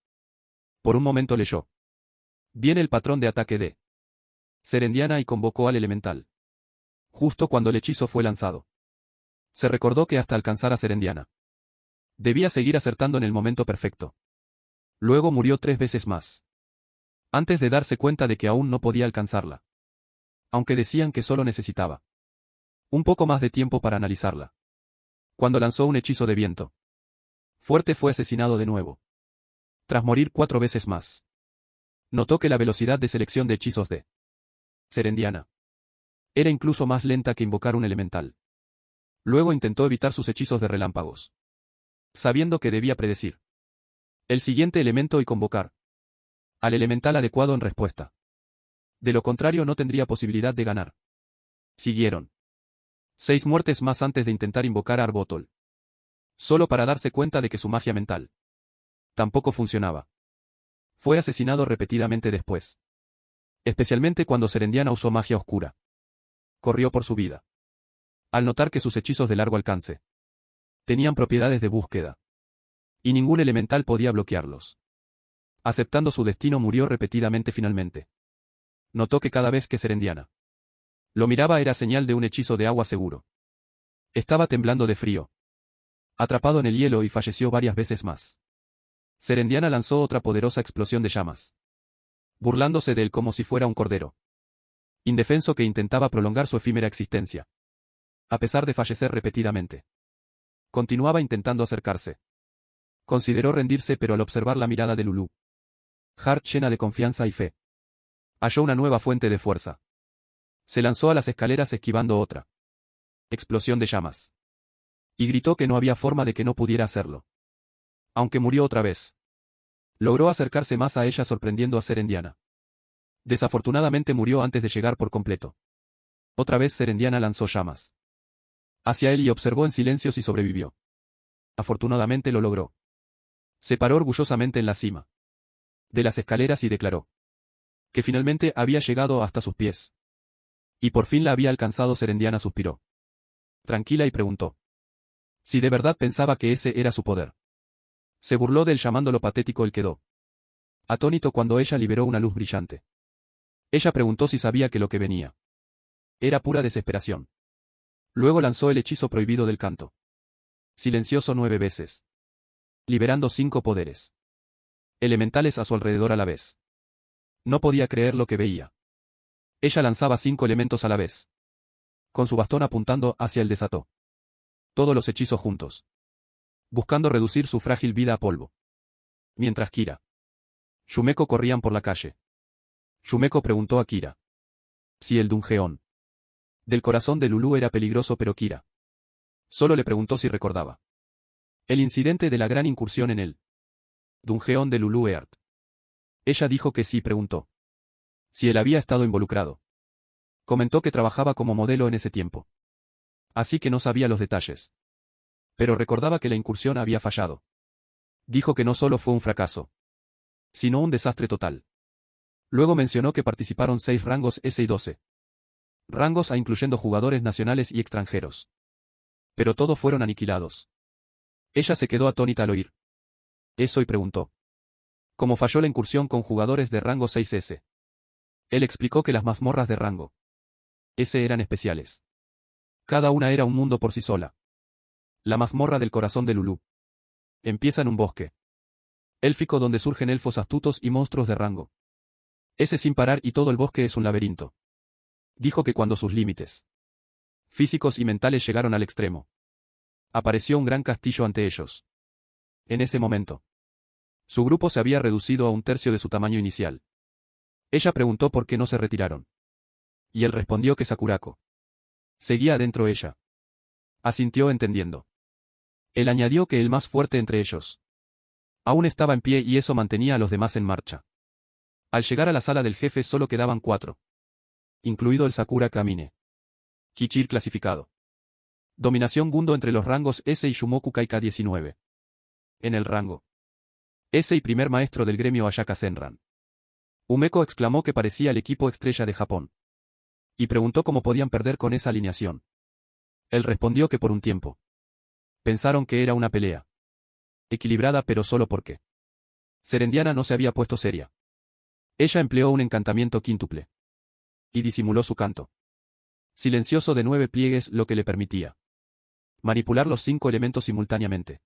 Por un momento leyó bien el patrón de ataque de Serendiana y convocó al elemental. Justo cuando el hechizo fue lanzado. Se recordó que hasta alcanzar a Serendiana debía seguir acertando en el momento perfecto. Luego murió 3 veces más. Antes de darse cuenta de que aún no podía alcanzarla. Aunque decían que solo necesitaba un poco más de tiempo para analizarla. Cuando lanzó un hechizo de viento fuerte, fue asesinado de nuevo. Tras morir 4 veces más. Notó que la velocidad de selección de hechizos de Serendiana era incluso más lenta que invocar un elemental. Luego intentó evitar sus hechizos de relámpagos, sabiendo que debía predecir el siguiente elemento y convocar al elemental adecuado en respuesta. De lo contrario no tendría posibilidad de ganar. Siguieron 6 muertes más antes de intentar invocar a Arbotol. Solo para darse cuenta de que su magia mental tampoco funcionaba. Fue asesinado repetidamente después. Especialmente cuando Serendiana usó magia oscura. Corrió por su vida. Al notar que sus hechizos de largo alcance tenían propiedades de búsqueda. Y ningún elemental podía bloquearlos. Aceptando su destino, murió repetidamente finalmente. Notó que cada vez que Serendiana lo miraba era señal de un hechizo de agua seguro. Estaba temblando de frío. Atrapado en el hielo, y falleció varias veces más. Serendiana lanzó otra poderosa explosión de llamas. Burlándose de él como si fuera un cordero indefenso que intentaba prolongar su efímera existencia. A pesar de fallecer repetidamente. Continuaba intentando acercarse. Consideró rendirse, pero al observar la mirada de Lulu Hart llena de confianza y fe, halló una nueva fuente de fuerza. Se lanzó a las escaleras esquivando otra explosión de llamas. Y gritó que no había forma de que no pudiera hacerlo. Aunque murió otra vez. Logró acercarse más a ella, sorprendiendo a Serendiana. Desafortunadamente murió antes de llegar por completo. Otra vez Serendiana lanzó llamas hacia él y observó en silencio si sobrevivió. Afortunadamente lo logró. Se paró orgullosamente en la cima de las escaleras y declaró que finalmente había llegado hasta sus pies. Y por fin la había alcanzado. Serendiana suspiró tranquila y preguntó si de verdad pensaba que ese era su poder. Se burló de él llamándolo patético. Él quedó atónito cuando ella liberó una luz brillante. Ella preguntó si sabía que lo que venía era pura desesperación. Luego lanzó el hechizo prohibido del canto silencioso 9 veces. Liberando 5 poderes elementales a su alrededor a la vez. No podía creer lo que veía. Ella lanzaba 5 elementos a la vez. Con su bastón apuntando hacia él, desató todos los hechizos juntos, buscando reducir su frágil vida a polvo. Mientras Kira y Yumeko corrían por la calle. Yumeko preguntó a Kira si el dungeón del corazón de Lulu era peligroso, pero Kira solo le preguntó si recordaba El incidente de la gran incursión en el dungeon de Lulu Earth. Ella dijo que sí y preguntó si él había estado involucrado. Comentó que trabajaba como modelo en ese tiempo. Así que no sabía los detalles. Pero recordaba que la incursión había fallado. Dijo que no solo fue un fracaso, sino un desastre total. Luego mencionó que participaron 6 rangos S y 12 rangos A incluyendo jugadores nacionales y extranjeros. Pero todos fueron aniquilados. Ella se quedó atónita al oír eso y preguntó cómo falló la incursión con jugadores de rango 6S. Él explicó que las mazmorras de rango S eran especiales. Cada una era un mundo por sí sola. La mazmorra del corazón de Lulú empieza en un bosque élfico donde surgen elfos astutos y monstruos de rango S sin parar y todo el bosque es un laberinto. Dijo que cuando sus límites físicos y mentales llegaron al extremo, apareció un gran castillo ante ellos. En ese momento, su grupo se había reducido a un tercio de su tamaño inicial. Ella preguntó por qué no se retiraron. Y él respondió que Sakurako seguía adentro ella. Asintió entendiendo. Él añadió que el más fuerte entre ellos aún estaba en pie y eso mantenía a los demás en marcha. Al llegar a la sala del jefe solo quedaban 4. Incluido el Sakura Kamine Kichir clasificado. Dominación Gundo entre los rangos S y Shumoku Kai K-19. En el rango S y primer maestro del gremio Ayaka Senran. Umeko exclamó que parecía el equipo estrella de Japón. Y preguntó cómo podían perder con esa alineación. Él respondió que por un tiempo pensaron que era una pelea equilibrada, pero solo porque Serendiana no se había puesto seria. Ella empleó un encantamiento quíntuple y disimuló su canto silencioso de 9 pliegues, lo que le permitía manipular los 5 elementos simultáneamente.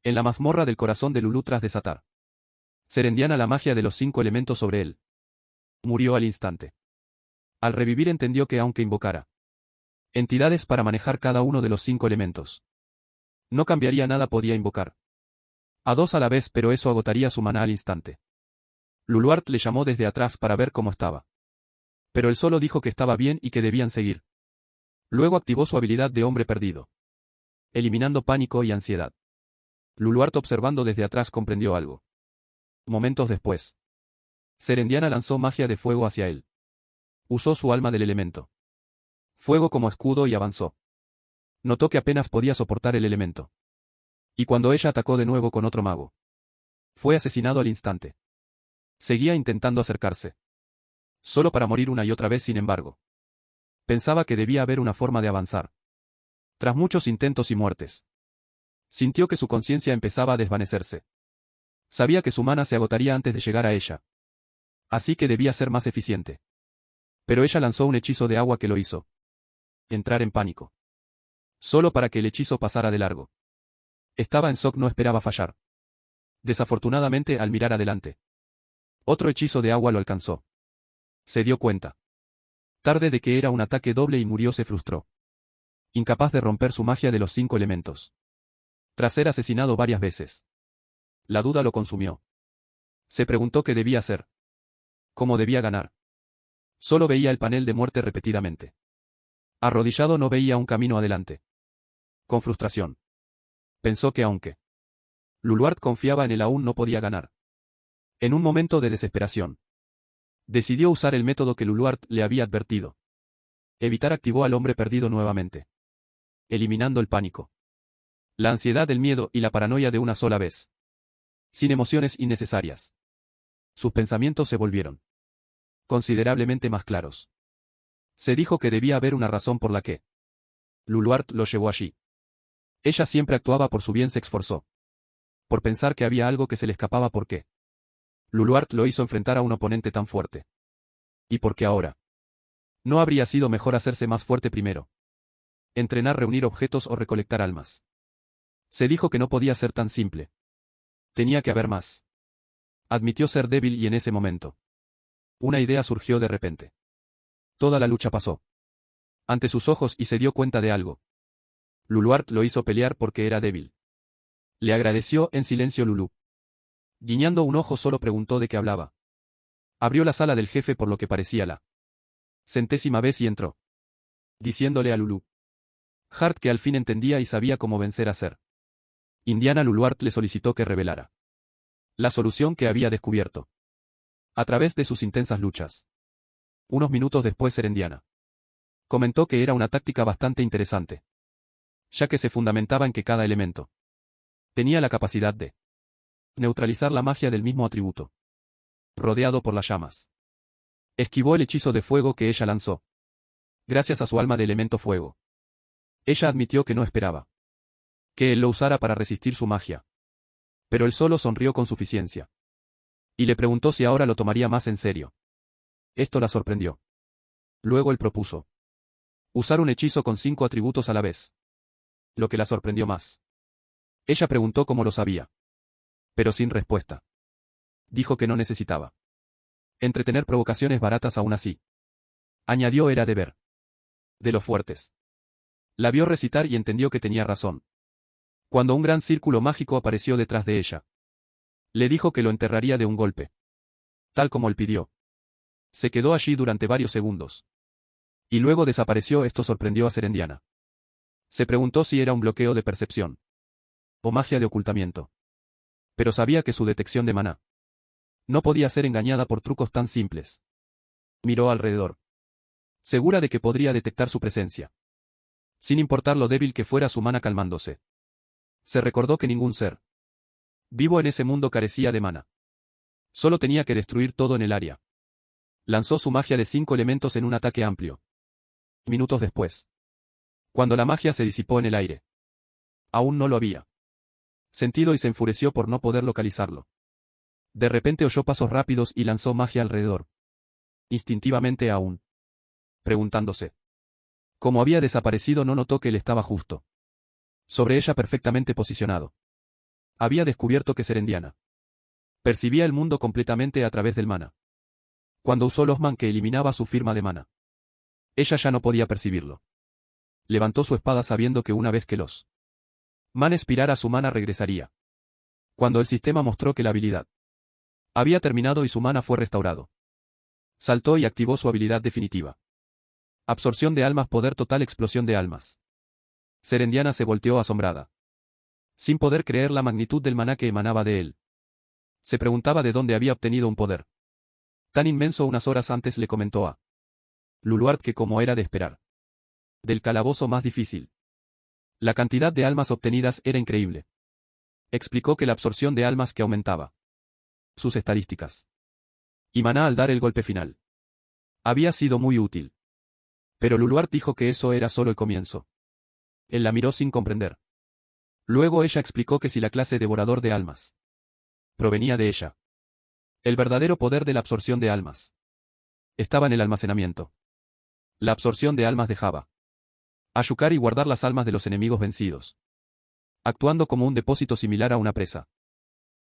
En la mazmorra del corazón de Lulú, tras desatar Serendiana la magia de los 5 elementos sobre él, murió al instante. Al revivir entendió que aunque invocara entidades para manejar cada uno de los 5 elementos, no cambiaría nada, podía invocar a 2 a la vez, pero eso agotaría su maná al instante. Luluart le llamó desde atrás para ver cómo estaba. Pero él solo dijo que estaba bien y que debían seguir. Luego activó su habilidad de hombre perdido, eliminando pánico y ansiedad. Luluart, observando desde atrás, comprendió algo. Momentos después, Serendiana lanzó magia de fuego hacia él. Usó su alma del elemento fuego como escudo y avanzó. Notó que apenas podía soportar el elemento. Y cuando ella atacó de nuevo con otro mago, fue asesinado al instante. Seguía intentando acercarse, solo para morir una y otra vez. Sin embargo, pensaba que debía haber una forma de avanzar. Tras muchos intentos y muertes, sintió que su conciencia empezaba a desvanecerse. Sabía que su mana se agotaría antes de llegar a ella. Así que debía ser más eficiente. Pero ella lanzó un hechizo de agua que lo hizo entrar en pánico, solo para que el hechizo pasara de largo. Estaba en shock, no esperaba fallar. Desafortunadamente, al mirar adelante, otro hechizo de agua lo alcanzó. Se dio cuenta tarde de que era un ataque doble y murió. Se frustró, incapaz de romper su magia de los 5 elementos. Tras ser asesinado varias veces, la duda lo consumió. Se preguntó qué debía hacer, cómo debía ganar. Solo veía el panel de muerte repetidamente. Arrodillado, no veía un camino adelante. Con frustración, pensó que aunque Luluart confiaba en él, aún no podía ganar. En un momento de desesperación, decidió usar el método que Luluart le había advertido. Evitar. Activó al hombre perdido nuevamente, eliminando el pánico, la ansiedad, el miedo y la paranoia de una sola vez. Sin emociones innecesarias. Sus pensamientos se volvieron considerablemente más claros. Se dijo que debía haber una razón por la que Luluart lo llevó allí. Ella siempre actuaba por su bien. Se esforzó por pensar que había algo que se le escapaba. ¿Por qué Luluart lo hizo enfrentar a un oponente tan fuerte? ¿Y por qué ahora no habría sido mejor hacerse más fuerte primero? Entrenar, reunir objetos o recolectar almas. Se dijo que no podía ser tan simple. Tenía que haber más. Admitió ser débil y en ese momento, una idea surgió de repente. Toda la lucha pasó ante sus ojos y se dio cuenta de algo. Luluart lo hizo pelear porque era débil. Le agradeció en silencio. Lulú, guiñando un ojo, solo preguntó de qué hablaba. Abrió la sala del jefe por lo que parecía la 100ª vez y entró, diciéndole a Lulú Hart que al fin entendía y sabía cómo vencer a Ser Indiana Luluart le solicitó que revelara la solución que había descubierto a través de sus intensas luchas. Unos minutos después Serendiana comentó que era una táctica bastante interesante, ya que se fundamentaba en que cada elemento tenía la capacidad de neutralizar la magia del mismo atributo, rodeado por las llamas. Esquivó el hechizo de fuego que ella lanzó, gracias a su alma de elemento fuego. Ella admitió que no esperaba que él lo usara para resistir su magia. Pero él solo sonrió con suficiencia. Y le preguntó si ahora lo tomaría más en serio. Esto la sorprendió. Luego él propuso usar un hechizo con 5 atributos a la vez. Lo que la sorprendió más. Ella preguntó cómo lo sabía. Pero sin respuesta. Dijo que no necesitaba entretener provocaciones baratas aún así. Añadió era deber de los fuertes. La vio recitar y entendió que tenía razón. Cuando un gran círculo mágico apareció detrás de ella, le dijo que lo enterraría de un golpe. Tal como él pidió. Se quedó allí durante varios segundos. Y luego desapareció. Esto sorprendió a Serendiana. Se preguntó si era un bloqueo de percepción o magia de ocultamiento. Pero sabía que su detección de maná no podía ser engañada por trucos tan simples. Miró alrededor, segura de que podría detectar su presencia, sin importar lo débil que fuera su mana calmándose. Se recordó que ningún ser vivo en ese mundo carecía de mana. Solo tenía que destruir todo en el área. Lanzó su magia de 5 elementos en un ataque amplio. Minutos después, cuando la magia se disipó en el aire, aún no lo había sentido y se enfureció por no poder localizarlo. De repente oyó pasos rápidos y lanzó magia alrededor. Instintivamente aún preguntándose cómo había desaparecido, no notó que él estaba justo sobre ella, perfectamente posicionado. Había descubierto que Serendiana percibía el mundo completamente a través del mana. Cuando usó Losman que eliminaba su firma de mana, ella ya no podía percibirlo. Levantó su espada sabiendo que una vez que los man expirara su mana regresaría. Cuando el sistema mostró que la habilidad había terminado y su mana fue restaurado, saltó y activó su habilidad definitiva. Absorción de almas, poder total, explosión de almas. Serendiana se volteó asombrada, sin poder creer la magnitud del maná que emanaba de él. Se preguntaba de dónde había obtenido un poder tan inmenso. Unas horas antes le comentó a Luluart que, como era de esperar, del calabozo más difícil, la cantidad de almas obtenidas era increíble. Explicó que la absorción de almas que aumentaba sus estadísticas y maná al dar el golpe final había sido muy útil. Pero Luluart dijo que eso era solo el comienzo. Él la miró sin comprender. Luego ella explicó que si la clase devorador de almas provenía de ella, el verdadero poder de la absorción de almas estaba en el almacenamiento. La absorción de almas dejaba ayucar y guardar las almas de los enemigos vencidos, actuando como un depósito similar a una presa.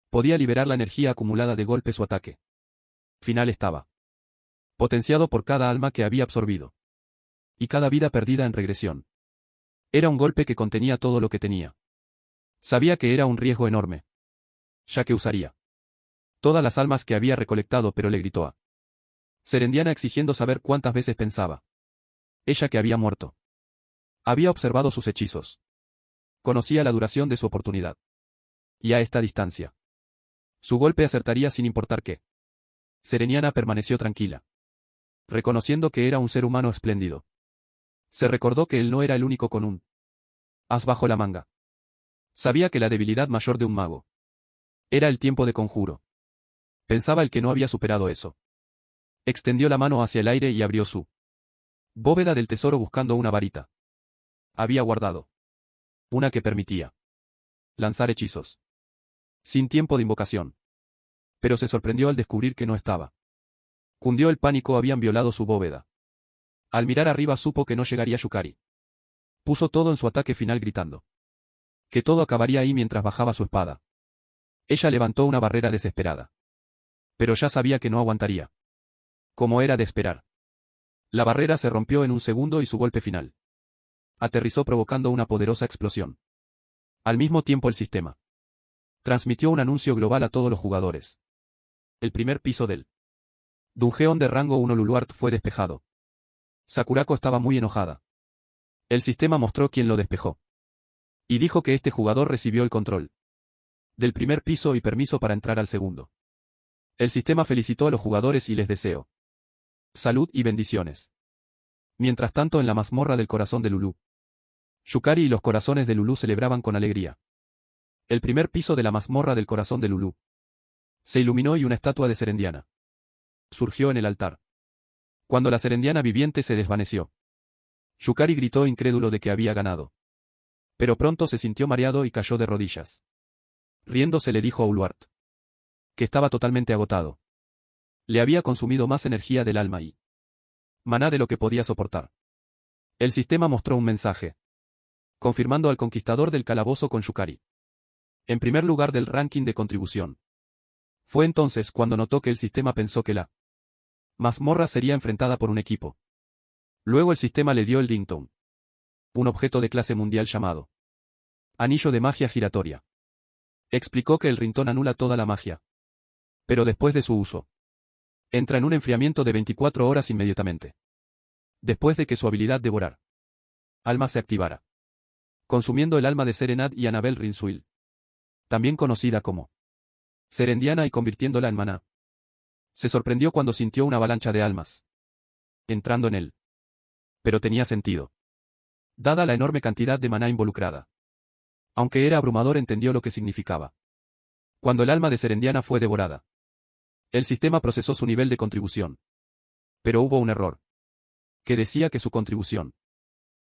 Podía liberar la energía acumulada de golpe. Su ataque final estaba potenciado por cada alma que había absorbido y cada vida perdida en regresión. Era un golpe que contenía todo lo que tenía. Sabía que era un riesgo enorme, ya que usaría todas las almas que había recolectado, pero le gritó a Serendiana exigiendo saber cuántas veces pensaba ella que había muerto. Había observado sus hechizos. Conocía la duración de su oportunidad. Y a esta distancia, su golpe acertaría sin importar qué. Serendiana permaneció tranquila, reconociendo que era un ser humano espléndido. Se recordó que él no era el único con un as bajo la manga. Sabía que la debilidad mayor de un mago era el tiempo de conjuro. Pensaba el que no había superado eso. Extendió la mano hacia el aire y abrió su bóveda del tesoro buscando una varita. Había guardado una que permitía lanzar hechizos sin tiempo de invocación. Pero se sorprendió al descubrir que no estaba. Cundió el pánico, habían violado su bóveda. Al mirar arriba supo que no llegaría Yukari. Puso todo en su ataque final gritando que todo acabaría ahí mientras bajaba su espada. Ella levantó una barrera desesperada. Pero ya sabía que no aguantaría. Como era de esperar. La barrera se rompió en un segundo y su golpe final aterrizó provocando una poderosa explosión. Al mismo tiempo el sistema transmitió un anuncio global a todos los jugadores. El primer piso del dungeon de rango 1 Luluart fue despejado. Sakurako estaba muy enojada. El sistema mostró quién lo despejó. Y dijo que este jugador recibió el control del primer piso y permiso para entrar al segundo. El sistema felicitó a los jugadores y les deseó salud y bendiciones. Mientras tanto en la mazmorra del corazón de Lulú, Yukari y los corazones de Lulú celebraban con alegría. El primer piso de la mazmorra del corazón de Lulú se iluminó y una estatua de Serendiana surgió en el altar. Cuando la Serendiana viviente se desvaneció, Yukari gritó incrédulo de que había ganado. Pero pronto se sintió mareado y cayó de rodillas. Riéndose le dijo a Uluart que estaba totalmente agotado. Le había consumido más energía del alma y maná de lo que podía soportar. El sistema mostró un mensaje, confirmando al conquistador del calabozo con Yukari en primer lugar del ranking de contribución. Fue entonces cuando notó que el sistema pensó que la mazmorra sería enfrentada por un equipo. Luego el sistema le dio el ringtone, un objeto de clase mundial llamado anillo de magia giratoria. Explicó que el ringtone anula toda la magia, pero después de su uso, entra en un enfriamiento de 24 horas inmediatamente. Después de que su habilidad devorar alma se activara, consumiendo el alma de Serenad y Annabel Rinsuil, también conocida como Serendiana, y convirtiéndola en maná. Se sorprendió cuando sintió una avalancha de almas entrando en él. Pero tenía sentido, dada la enorme cantidad de maná involucrada. Aunque era abrumador, entendió lo que significaba. Cuando el alma de Serendiana fue devorada, el sistema procesó su nivel de contribución. Pero hubo un error, que decía que su contribución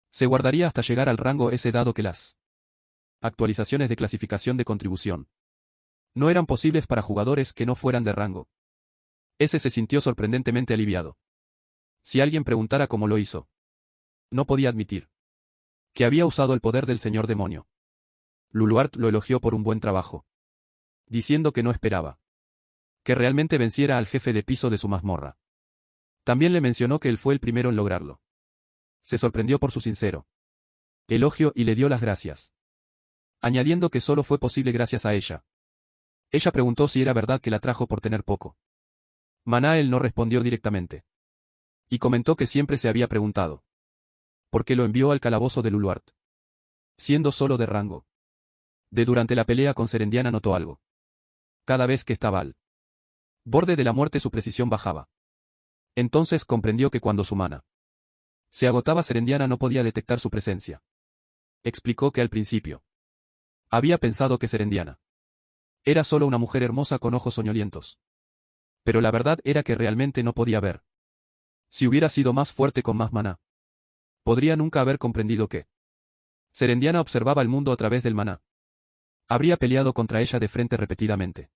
se guardaría hasta llegar al rango S, dado que las actualizaciones de clasificación de contribución no eran posibles para jugadores que no fueran de rango S. Se sintió sorprendentemente aliviado. Si alguien preguntara cómo lo hizo, no podía admitir que había usado el poder del señor demonio. Luluart lo elogió por un buen trabajo, diciendo que no esperaba que realmente venciera al jefe de piso de su mazmorra. También le mencionó que él fue el primero en lograrlo. Se sorprendió por su sincero elogio y le dio las gracias, añadiendo que solo fue posible gracias a ella. Ella preguntó si era verdad que la trajo por tener poco maná. Él no respondió directamente, y comentó que siempre se había preguntado por qué lo envió al calabozo de Luluart, siendo solo de rango D. Durante la pelea con Serendiana notó algo. Cada vez que estaba al borde de la muerte su precisión bajaba. Entonces comprendió que cuando su mana se agotaba, Serendiana no podía detectar su presencia. Explicó que al principio había pensado que Serendiana era solo una mujer hermosa con ojos soñolientos. Pero la verdad era que realmente no podía ver. Si hubiera sido más fuerte con más maná, podría nunca haber comprendido que Serendiana observaba el mundo a través del maná. Habría peleado contra ella de frente repetidamente,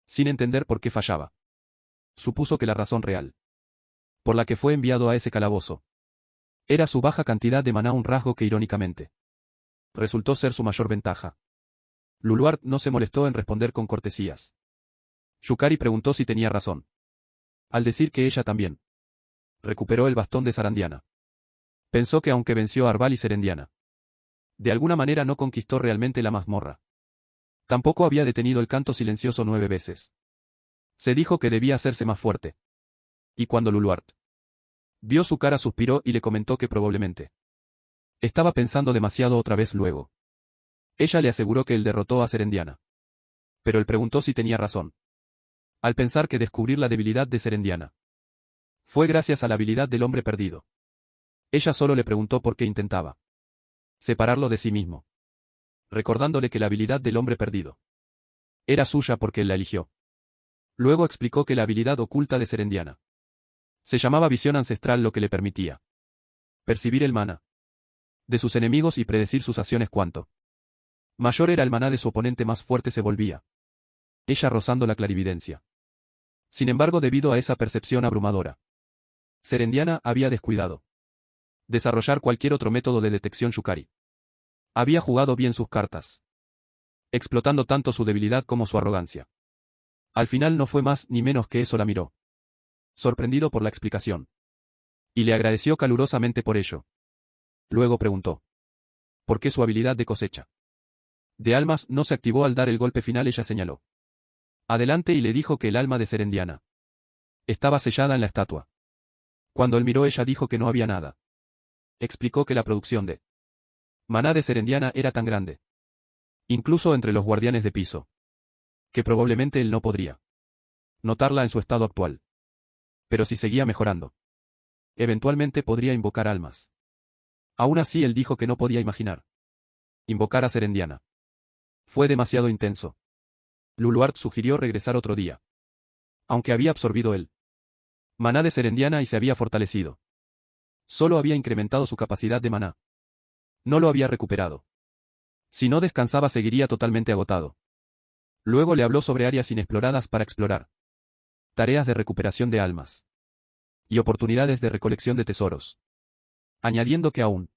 sin entender por qué fallaba. Supuso que la razón real por la que fue enviado a ese calabozo era su baja cantidad de maná, un rasgo que irónicamente resultó ser su mayor ventaja. Luluart no se molestó en responder con cortesías. Yukari preguntó si tenía razón, al decir que ella también recuperó el bastón de Sarandiana. Pensó que aunque venció a Arbal y Serendiana, de alguna manera no conquistó realmente la mazmorra. Tampoco había detenido el canto silencioso 9 veces. Se dijo que debía hacerse más fuerte. Y cuando Luluart vio su cara, suspiró y le comentó que probablemente estaba pensando demasiado otra vez. Luego ella le aseguró que él derrotó a Serendiana. Pero él preguntó si tenía razón, al pensar que descubrir la debilidad de Serendiana fue gracias a la habilidad del hombre perdido. Ella solo le preguntó por qué intentaba separarlo de sí mismo, recordándole que la habilidad del hombre perdido era suya porque él la eligió. Luego explicó que la habilidad oculta de Serendiana se llamaba visión ancestral, lo que le permitía percibir el maná de sus enemigos y predecir sus acciones. Cuanto mayor era el maná de su oponente, más fuerte se volvía. Ella rozando la clarividencia. Sin embargo, debido a esa percepción abrumadora, Serendiana había descuidado desarrollar cualquier otro método de detección. Yukari había jugado bien sus cartas, explotando tanto su debilidad como su arrogancia. Al final no fue más ni menos que eso. La miró, sorprendido por la explicación, y le agradeció calurosamente por ello. Luego preguntó por qué su habilidad de cosecha de almas no se activó al dar el golpe final. Ella señaló adelante y le dijo que el alma de Serendiana estaba sellada en la estatua. Cuando él miró, ella dijo que no había nada. Explicó que la producción de Maná de Serendiana era tan grande, incluso entre los guardianes de piso, que probablemente él no podría notarla en su estado actual. Pero si seguía mejorando, eventualmente podría invocar almas. Aún así él dijo que no podía imaginar invocar a Serendiana. Fue demasiado intenso. Luluart sugirió regresar otro día. Aunque había absorbido el maná de Serendiana y se había fortalecido, solo había incrementado su capacidad de maná. No lo había recuperado. Si no descansaba seguiría totalmente agotado. Luego le habló sobre áreas inexploradas para explorar. Tareas de recuperación de almas. Y oportunidades de recolección de tesoros. Añadiendo que aún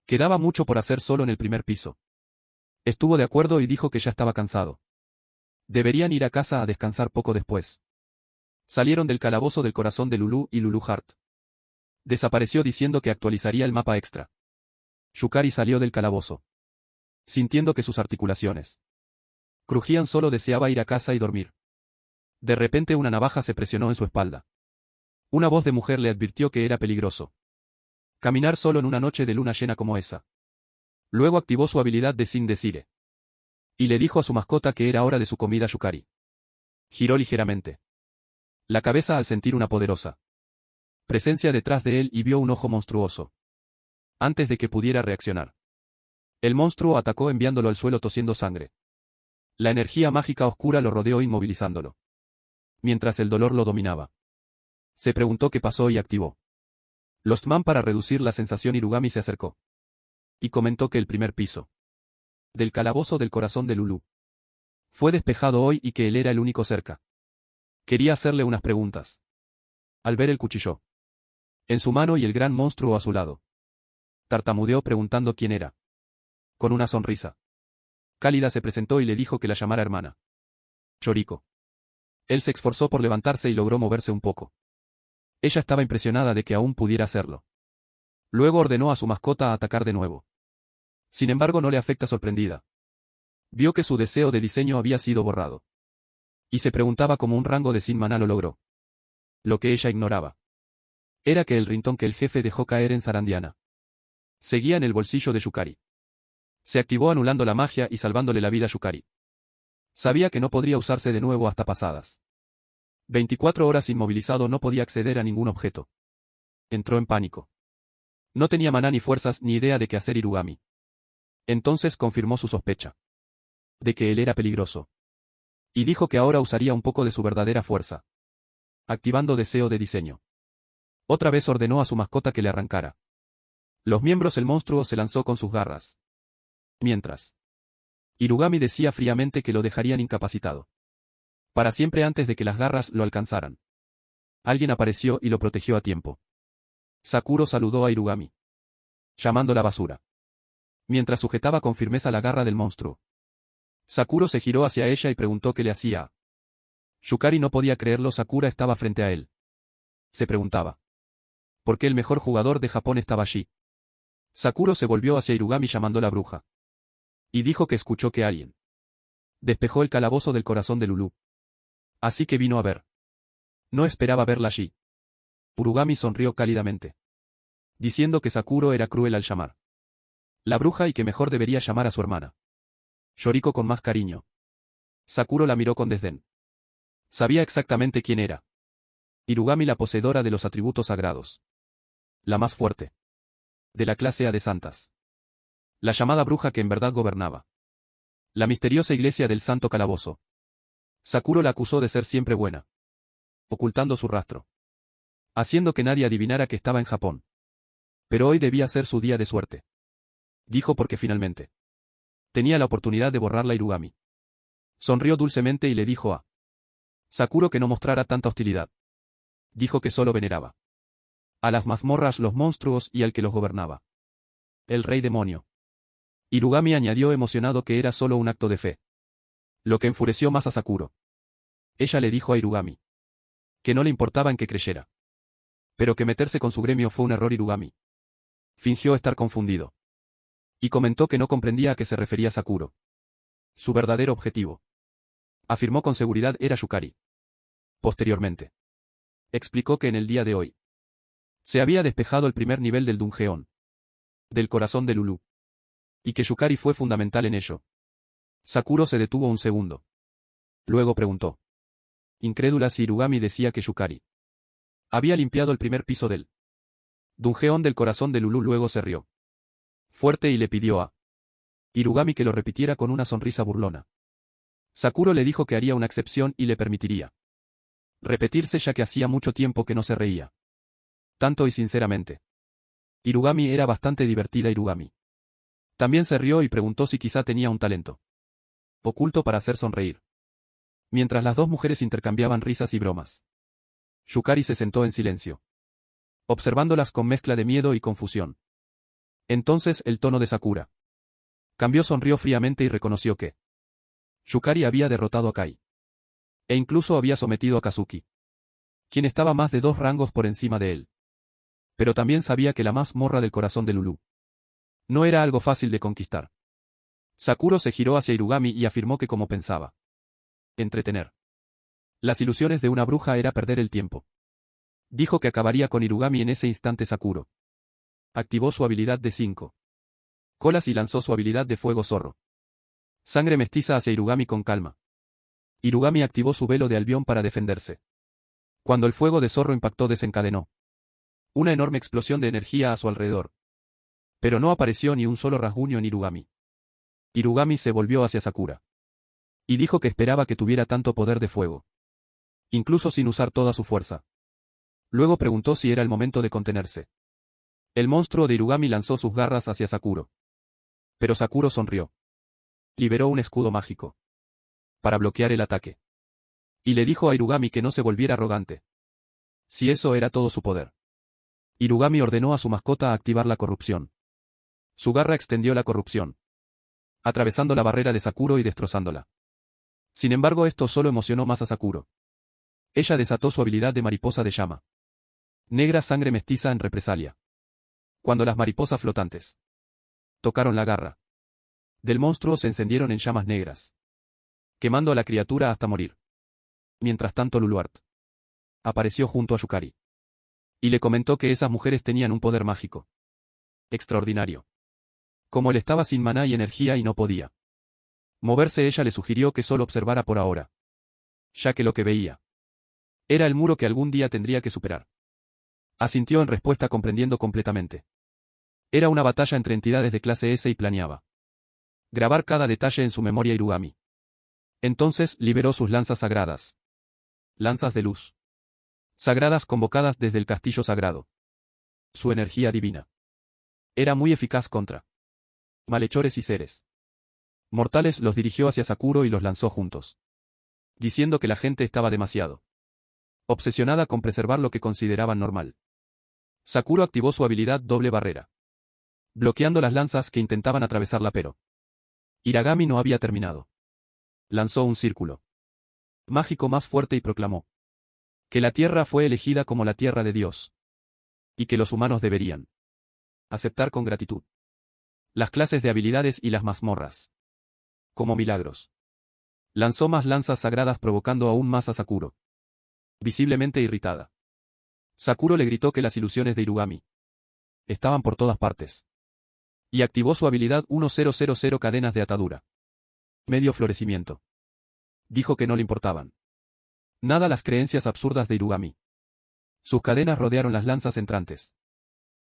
quedaba mucho por hacer solo en el primer piso. Estuvo de acuerdo y dijo que ya estaba cansado. Deberían ir a casa a descansar poco después. Salieron del calabozo del corazón de Lulu y Lulu Hart. Desapareció diciendo que actualizaría el mapa extra. Yukari salió del calabozo, sintiendo que sus articulaciones crujían. Solo deseaba ir a casa y dormir. De repente una navaja se presionó en su espalda. Una voz de mujer le advirtió que era peligroso caminar solo en una noche de luna llena como esa. Luego activó su habilidad de Sin Desire. Y le dijo a su mascota que era hora de su comida. Yukari giró ligeramente la cabeza al sentir una poderosa presencia detrás de él y vio un ojo monstruoso. Antes de que pudiera reaccionar, el monstruo atacó enviándolo al suelo tosiendo sangre. La energía mágica oscura lo rodeó inmovilizándolo. Mientras el dolor lo dominaba. Se preguntó qué pasó y activó Lost Man para reducir la sensación. Irugami se acercó y comentó que el primer piso del calabozo del corazón de Lulu fue despejado hoy y que él era el único cerca. Quería hacerle unas preguntas. Al ver el cuchillo en su mano y el gran monstruo a su lado, tartamudeó preguntando quién era. Con una sonrisa cálida se presentó y le dijo que la llamara hermana. Choriko. Él se esforzó por levantarse y logró moverse un poco. Ella estaba impresionada de que aún pudiera hacerlo. Luego ordenó a su mascota a atacar de nuevo. Sin embargo, no le afecta sorprendida. Vio que su deseo de diseño había sido borrado. Y se preguntaba cómo un rango de Sin Maná lo logró. Lo que ella ignoraba era que el rintón que el jefe dejó caer en Sarandiana seguía en el bolsillo de Yukari. Se activó anulando la magia y salvándole la vida a Yukari. Sabía que no podría usarse de nuevo hasta pasadas 24 horas. Inmovilizado, no podía acceder a ningún objeto. Entró en pánico. No tenía maná ni fuerzas ni idea de qué hacer. Irugami entonces confirmó su sospecha de que él era peligroso. Y dijo que ahora usaría un poco de su verdadera fuerza. Activando deseo de diseño. Otra vez ordenó a su mascota que le arrancara los miembros. El monstruo se lanzó con sus garras. Mientras, Irugami decía fríamente que lo dejarían incapacitado para siempre antes de que las garras lo alcanzaran. Alguien apareció y lo protegió a tiempo. Sakuro saludó a Irugami, llamándola basura, mientras sujetaba con firmeza la garra del monstruo. Sakuro se giró hacia ella y preguntó qué le hacía. Yukari no podía creerlo. Sakura estaba frente a él. Se preguntaba por qué el mejor jugador de Japón estaba allí. Sakuro se volvió hacia Irugami llamándola bruja. Y dijo que escuchó que alguien despejó el calabozo del corazón de Lulu. Así que vino a ver. No esperaba verla allí. Irugami sonrió cálidamente, diciendo que Sakuro era cruel al llamar la bruja y que mejor debería llamar a su hermana Choriko con más cariño. Sakuro la miró con desdén. Sabía exactamente quién era. Irugami, la poseedora de los atributos sagrados. La más fuerte de la clase A de santas. La llamada bruja que en verdad gobernaba la misteriosa iglesia del Santo Calabozo. Sakuro la acusó de ser siempre buena, ocultando su rastro, haciendo que nadie adivinara que estaba en Japón. Pero hoy debía ser su día de suerte, dijo, porque finalmente tenía la oportunidad de borrarla. Irugami sonrió dulcemente y le dijo a Sakuro que no mostrara tanta hostilidad. Dijo que solo veneraba a las mazmorras, los monstruos y al que los gobernaba, el rey demonio. Irugami añadió emocionado que era solo un acto de fe, lo que enfureció más a Sakuro. Ella le dijo a Irugami que no le importaba en que creyera, pero que meterse con su gremio fue un error. Irugami fingió estar confundido y comentó que no comprendía a qué se refería Sakuro. Su verdadero objetivo, afirmó con seguridad, era Yukari. Posteriormente, explicó que en el día de hoy se había despejado el primer nivel del dungeon del corazón de Lulu. Y que Yukari fue fundamental en ello. Sakuro se detuvo un segundo. Luego preguntó. Incrédula si Irugami decía que Yukari había limpiado el primer piso del dungeón del corazón de Lulu. Luego se rió fuerte y le pidió a Irugami que lo repitiera con una sonrisa burlona. Sakuro le dijo que haría una excepción y le permitiría repetirse ya que hacía mucho tiempo que no se reía tanto y sinceramente. Irugami era bastante divertida. Irugami también se rió y preguntó si quizá tenía un talento oculto para hacer sonreír. Mientras las dos mujeres intercambiaban risas y bromas, Yukari se sentó en silencio, observándolas con mezcla de miedo y confusión. Entonces el tono de Sakura cambió. Sonrió fríamente y reconoció que Yukari había derrotado a Kai. E incluso había sometido a Kazuki, quien estaba más de 2 rangos por encima de él. Pero también sabía que la mazmorra del corazón de Lulu no era algo fácil de conquistar. Sakuro se giró hacia Irugami y afirmó que como pensaba entretener las ilusiones de una bruja era perder el tiempo. Dijo que acabaría con Irugami en ese instante. Sakuro activó su habilidad de 5 colas y lanzó su habilidad de fuego zorro. Sangre mestiza hacia Irugami con calma. Irugami activó su velo de albión para defenderse. Cuando el fuego de zorro impactó, desencadenó una enorme explosión de energía a su alrededor. Pero no apareció ni un solo rasguño en Irugami. Irugami se volvió hacia Sakura y dijo que esperaba que tuviera tanto poder de fuego, incluso sin usar toda su fuerza. Luego preguntó si era el momento de contenerse. El monstruo de Irugami lanzó sus garras hacia Sakuro. Pero Sakuro sonrió. Liberó un escudo mágico para bloquear el ataque. Y le dijo a Irugami que no se volviera arrogante. Si eso era todo su poder. Irugami ordenó a su mascota a activar la corrupción. Su garra extendió la corrupción, atravesando la barrera de Sakuro y destrozándola. Sin embargo, esto solo emocionó más a Sakuro. Ella desató su habilidad de mariposa de llama negra, sangre mestiza, en represalia. Cuando las mariposas flotantes tocaron la garra del monstruo, se encendieron en llamas negras, quemando a la criatura hasta morir. Mientras tanto, Luluart apareció junto a Yukari y le comentó que esas mujeres tenían un poder mágico extraordinario. Como él estaba sin maná y energía y no podía moverse, ella le sugirió que solo observara por ahora, ya que lo que veía era el muro que algún día tendría que superar. Asintió en respuesta, comprendiendo completamente. Era una batalla entre entidades de clase S y planeaba grabar cada detalle en su memoria. Irugami entonces liberó sus lanzas sagradas. Lanzas de luz sagradas convocadas desde el castillo sagrado. Su energía divina era muy eficaz contra malhechores y seres mortales. Los dirigió hacia Sakuro y los lanzó juntos, diciendo que la gente estaba demasiado obsesionada con preservar lo que consideraban normal. Sakuro activó su habilidad doble barrera, bloqueando las lanzas que intentaban atravesarla, pero Iragami no había terminado. Lanzó un círculo mágico más fuerte y proclamó que la tierra fue elegida como la tierra de Dios, y que los humanos deberían aceptar con gratitud las clases de habilidades y las mazmorras como milagros. Lanzó más lanzas sagradas, provocando aún más a Sakuro, visiblemente irritada. Sakuro le gritó que las ilusiones de Irugami estaban por todas partes, y activó su habilidad 1000 cadenas de atadura. Medio florecimiento. Dijo que no le importaban nada las creencias absurdas de Irugami. Sus cadenas rodearon las lanzas entrantes,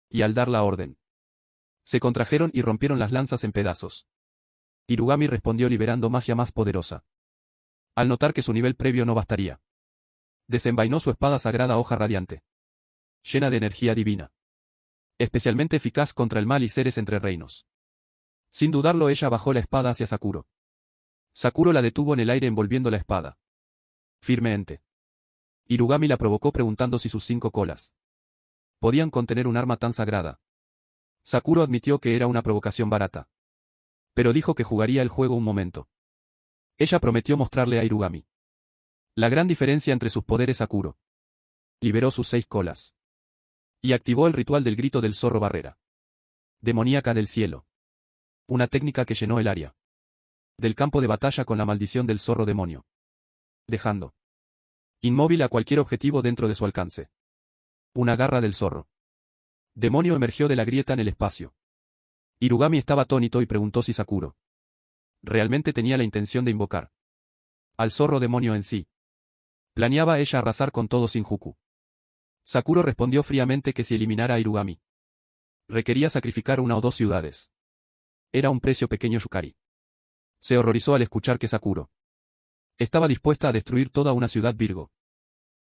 y al dar la orden, se contrajeron y rompieron las lanzas en pedazos. Irugami respondió liberando magia más poderosa. Al notar que su nivel previo no bastaría, desenvainó su espada sagrada, hoja radiante, llena de energía divina, especialmente eficaz contra el mal y seres entre reinos. Sin dudarlo, ella bajó la espada hacia Sakuro. Sakuro la detuvo en el aire, envolviendo la espada firmemente. Irugami la provocó preguntando si sus 5 colas podían contener un arma tan sagrada. Sakuro admitió que era una provocación barata, pero dijo que jugaría el juego un momento. Ella prometió mostrarle a Irugami la gran diferencia entre sus poderes. Sakuro liberó sus 6 colas y activó el ritual del grito del zorro, barrera demoníaca del cielo. Una técnica que llenó el área del campo de batalla con la maldición del zorro demonio, dejando inmóvil a cualquier objetivo dentro de su alcance. Una garra del zorro demonio emergió de la grieta en el espacio Irugami estaba atónito y preguntó si Sakuro realmente tenía la intención de invocar al zorro demonio en sí. ¿Planeaba ella arrasar con todo Shinjuku? Sakuro respondió fríamente que si eliminara a Irugami, requería sacrificar una o dos ciudades. Era un precio pequeño. Yukari se horrorizó al escuchar que Sakuro estaba dispuesta a destruir toda una ciudad Virgo.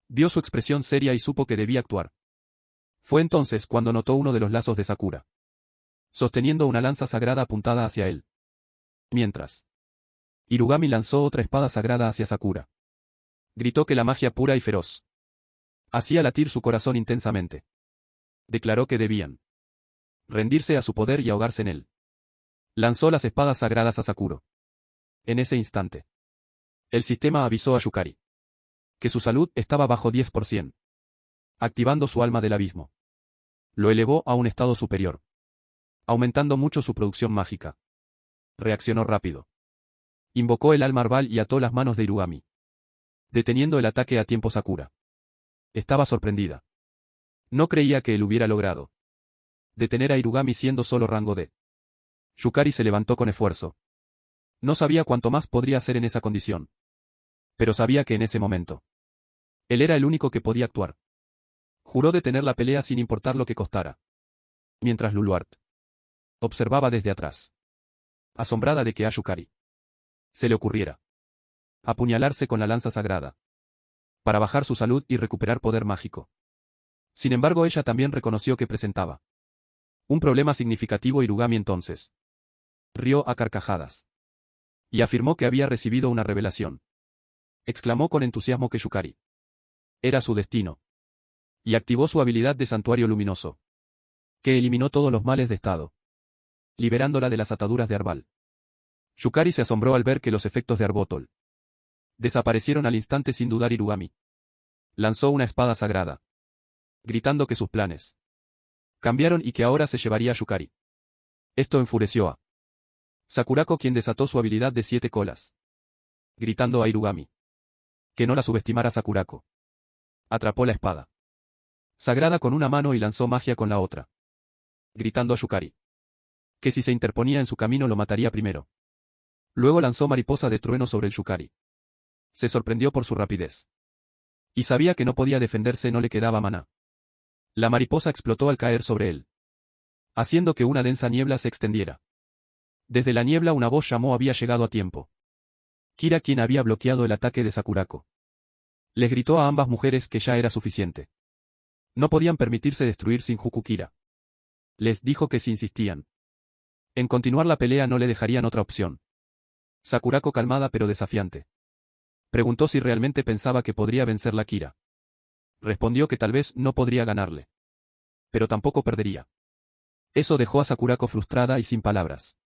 Vio su expresión seria y supo que debía actuar. Fue entonces cuando notó uno de los lazos de Sakura, sosteniendo una lanza sagrada apuntada hacia él. Mientras Irugami lanzó otra espada sagrada hacia Sakura. Gritó que la magia pura y feroz hacía latir su corazón intensamente. Declaró que debían rendirse a su poder y ahogarse en él. Lanzó las espadas sagradas a Sakuro. En ese instante, el sistema avisó a Yukari que su salud estaba bajo 10%, activando su alma del abismo. Lo elevó a un estado superior, aumentando mucho su producción mágica. Reaccionó rápido. Invocó el alma arbal y ató las manos de Irugami, deteniendo el ataque a tiempo. Sakura estaba sorprendida. No creía que él hubiera logrado detener a Irugami siendo solo rango D. Yukari se levantó con esfuerzo. No sabía cuánto más podría hacer en esa condición. Pero sabía que en ese momento él era el único que podía actuar. Juró detener la pelea sin importar lo que costara. Mientras Luluart observaba desde atrás, asombrada de que a Yukari se le ocurriera apuñalarse con la lanza sagrada para bajar su salud y recuperar poder mágico. Sin embargo, ella también reconoció que presentaba un problema significativo. Irugami entonces rió a carcajadas y afirmó que había recibido una revelación. Exclamó con entusiasmo que Yukari era su destino, y activó su habilidad de santuario luminoso, que eliminó todos los males de estado, liberándola de las ataduras de Arbal. Yukari se asombró al ver que los efectos de Arbotol desaparecieron al instante. Sin dudar, Irugami lanzó una espada sagrada, gritando que sus planes cambiaron y que ahora se llevaría a Yukari. Esto enfureció a Sakurako, quien desató su habilidad de 7 colas, gritando a Irugami que no la subestimara. Sakurako atrapó la espada sagrada con una mano y lanzó magia con la otra, gritando a Yukari que si se interponía en su camino lo mataría primero. Luego lanzó mariposa de trueno sobre el Yukari. Se sorprendió por su rapidez. Y sabía que no podía defenderse, no le quedaba maná. La mariposa explotó al caer sobre él, haciendo que una densa niebla se extendiera. Desde la niebla una voz llamó. Había llegado a tiempo Kira, quien había bloqueado el ataque de Sakurako. Les gritó a ambas mujeres que ya era suficiente. No podían permitirse destruir Shinjuku. Kira les dijo que si insistían en continuar la pelea no le dejarían otra opción. Sakurako, calmada pero desafiante, preguntó si realmente pensaba que podría vencerla. Kira respondió que tal vez no podría ganarle, pero tampoco perdería. Eso dejó a Sakurako frustrada y sin palabras.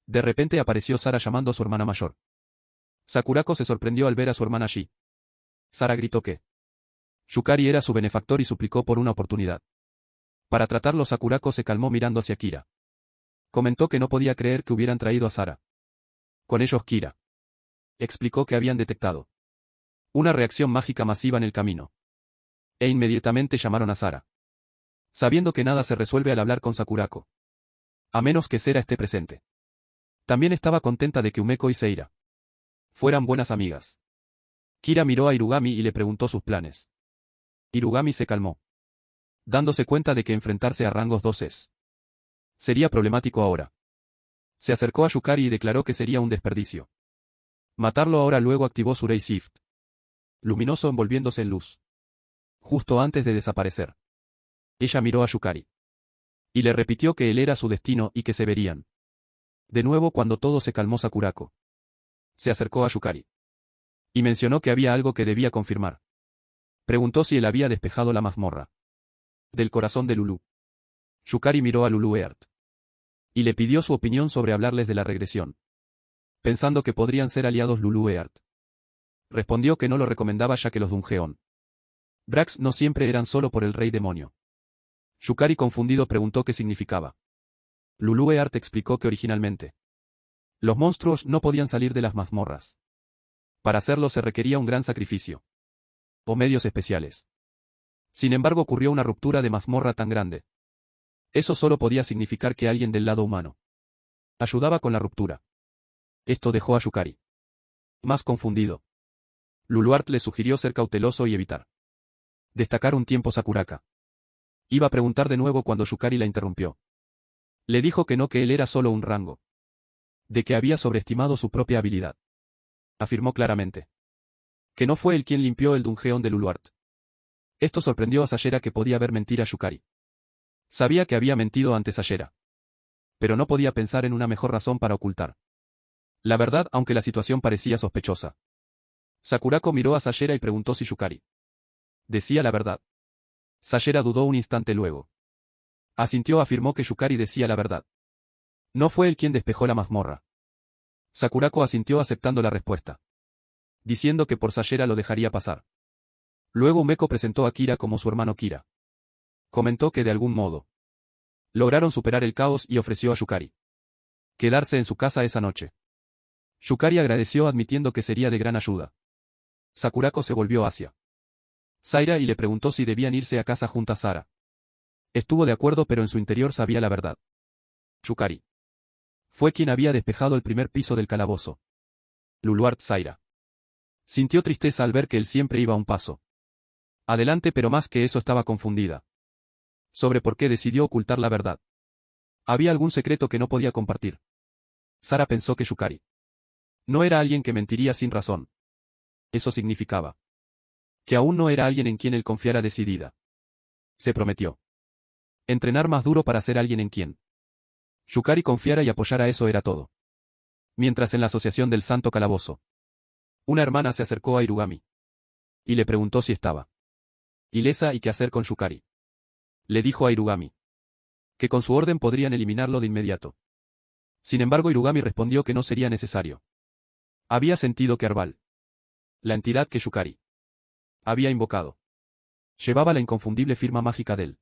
De repente apareció Sara llamando a su hermana mayor. Sakurako se sorprendió al ver a su hermana allí. Sara gritó que Yukari era su benefactor y suplicó por una oportunidad. Para tratarlo, Sakurako se calmó mirando hacia Kira. Comentó que no podía creer que hubieran traído a Sara. Con ellos Kira explicó que habían detectado una reacción mágica masiva en el camino. E inmediatamente llamaron a Sara, sabiendo que nada se resuelve al hablar con Sakurako, a menos que Sera esté presente. También estaba contenta de que Umeko y Seira fueran buenas amigas. Kira miró a Irugami y le preguntó sus planes. Irugami se calmó, dándose cuenta de que enfrentarse a rangos 2 sería problemático ahora. Se acercó a Yukari y declaró que sería un desperdicio matarlo ahora. Luego activó su Ray Shift luminoso, envolviéndose en luz, justo antes de desaparecer. Ella miró a Yukari y le repitió que él era su destino y que se verían de nuevo cuando todo se calmó. Sakurako se acercó a Yukari y mencionó que había algo que debía confirmar. Preguntó si él había despejado la mazmorra del corazón de Lulu. Yukari miró a Lulu Eart y le pidió su opinión sobre hablarles de la regresión, pensando que podrían ser aliados. Lulu Eart respondió que no lo recomendaba, ya que los Dungeon Brax no siempre eran solo por el rey demonio. Yukari, confundido, preguntó qué significaba. Lulu Eart explicó que originalmente los monstruos no podían salir de las mazmorras. Para hacerlo se requería un gran sacrificio o medios especiales. Sin embargo, ocurrió una ruptura de mazmorra tan grande Eso solo podía significar que alguien del lado humano ayudaba con la ruptura. Esto dejó a Yukari más confundido. Luluart le sugirió ser cauteloso y evitar destacar un tiempo Sakuraka. Iba a preguntar de nuevo cuando Yukari la interrumpió. Le dijo que no, que él era solo un rango. De que había sobreestimado su propia habilidad. Afirmó claramente. Que no fue él quien limpió el dungeon de Luluart. Esto sorprendió a Sayera, que podía ver mentir a Yukari. Sabía que había mentido ante Sayera. Pero no podía pensar en una mejor razón para ocultar la verdad, aunque la situación parecía sospechosa. Sakurako miró a Sayera y preguntó si Yukari decía la verdad. Sayera dudó un instante, luego asintió. Afirmó que Yukari decía la verdad. No fue él quien despejó la mazmorra. Sakurako asintió aceptando la respuesta, diciendo que por Sayera lo dejaría pasar. Luego Umeko presentó a Kira como su hermano Kira. Comentó que de algún modo lograron superar el caos y ofreció a Yukari quedarse en su casa esa noche. Yukari agradeció, admitiendo que sería de gran ayuda. Sakurako se volvió hacia Zaira y le preguntó si debían irse a casa junto a Sara. Estuvo de acuerdo, pero en su interior sabía la verdad. Yukari fue quien había despejado el primer piso del calabozo. Luluart. Zaira sintió tristeza al ver que él siempre iba un paso adelante, pero más que eso estaba confundida sobre por qué decidió ocultar la verdad. Había algún secreto que no podía compartir. Sara pensó que Yukari no era alguien que mentiría sin razón. Eso significaba que aún no era alguien en quien él confiara decidida. Se prometió entrenar más duro para ser alguien en quien Yukari confiara y apoyara. Eso era todo. Mientras en la asociación del Santo Calabozo, una hermana se acercó a Irugami y le preguntó si estaba ilesa y qué hacer con Yukari. Le dijo a Irugami que con su orden podrían eliminarlo de inmediato. Sin embargo, Irugami respondió que no sería necesario. Había sentido que Arbal, la entidad que Yukari había invocado, llevaba la inconfundible firma mágica del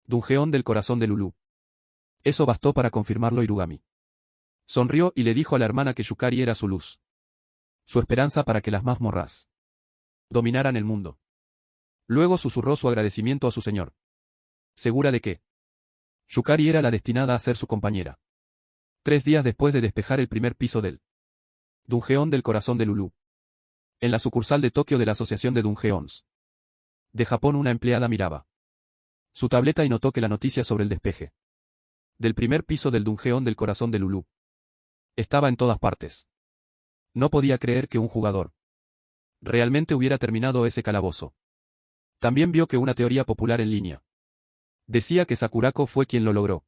dungeon del corazón de Lulú. Eso bastó para confirmarlo. Irugami sonrió y le dijo a la hermana que Yukari era su luz, su esperanza para que las mazmorras dominaran el mundo. Luego susurró su agradecimiento a su señor, segura de que Yukari era la destinada a ser su compañera. 3 días después de despejar el primer piso del dungeon del corazón de Lulú, en la sucursal de Tokio de la Asociación de Dungeons de Japón, una empleada miraba su tableta y notó que la noticia sobre el despeje del primer piso del dungeon del corazón de Lulú estaba en todas partes. No podía creer que un jugador realmente hubiera terminado ese calabozo. También vio que una teoría popular en línea decía que Sakurako fue quien lo logró.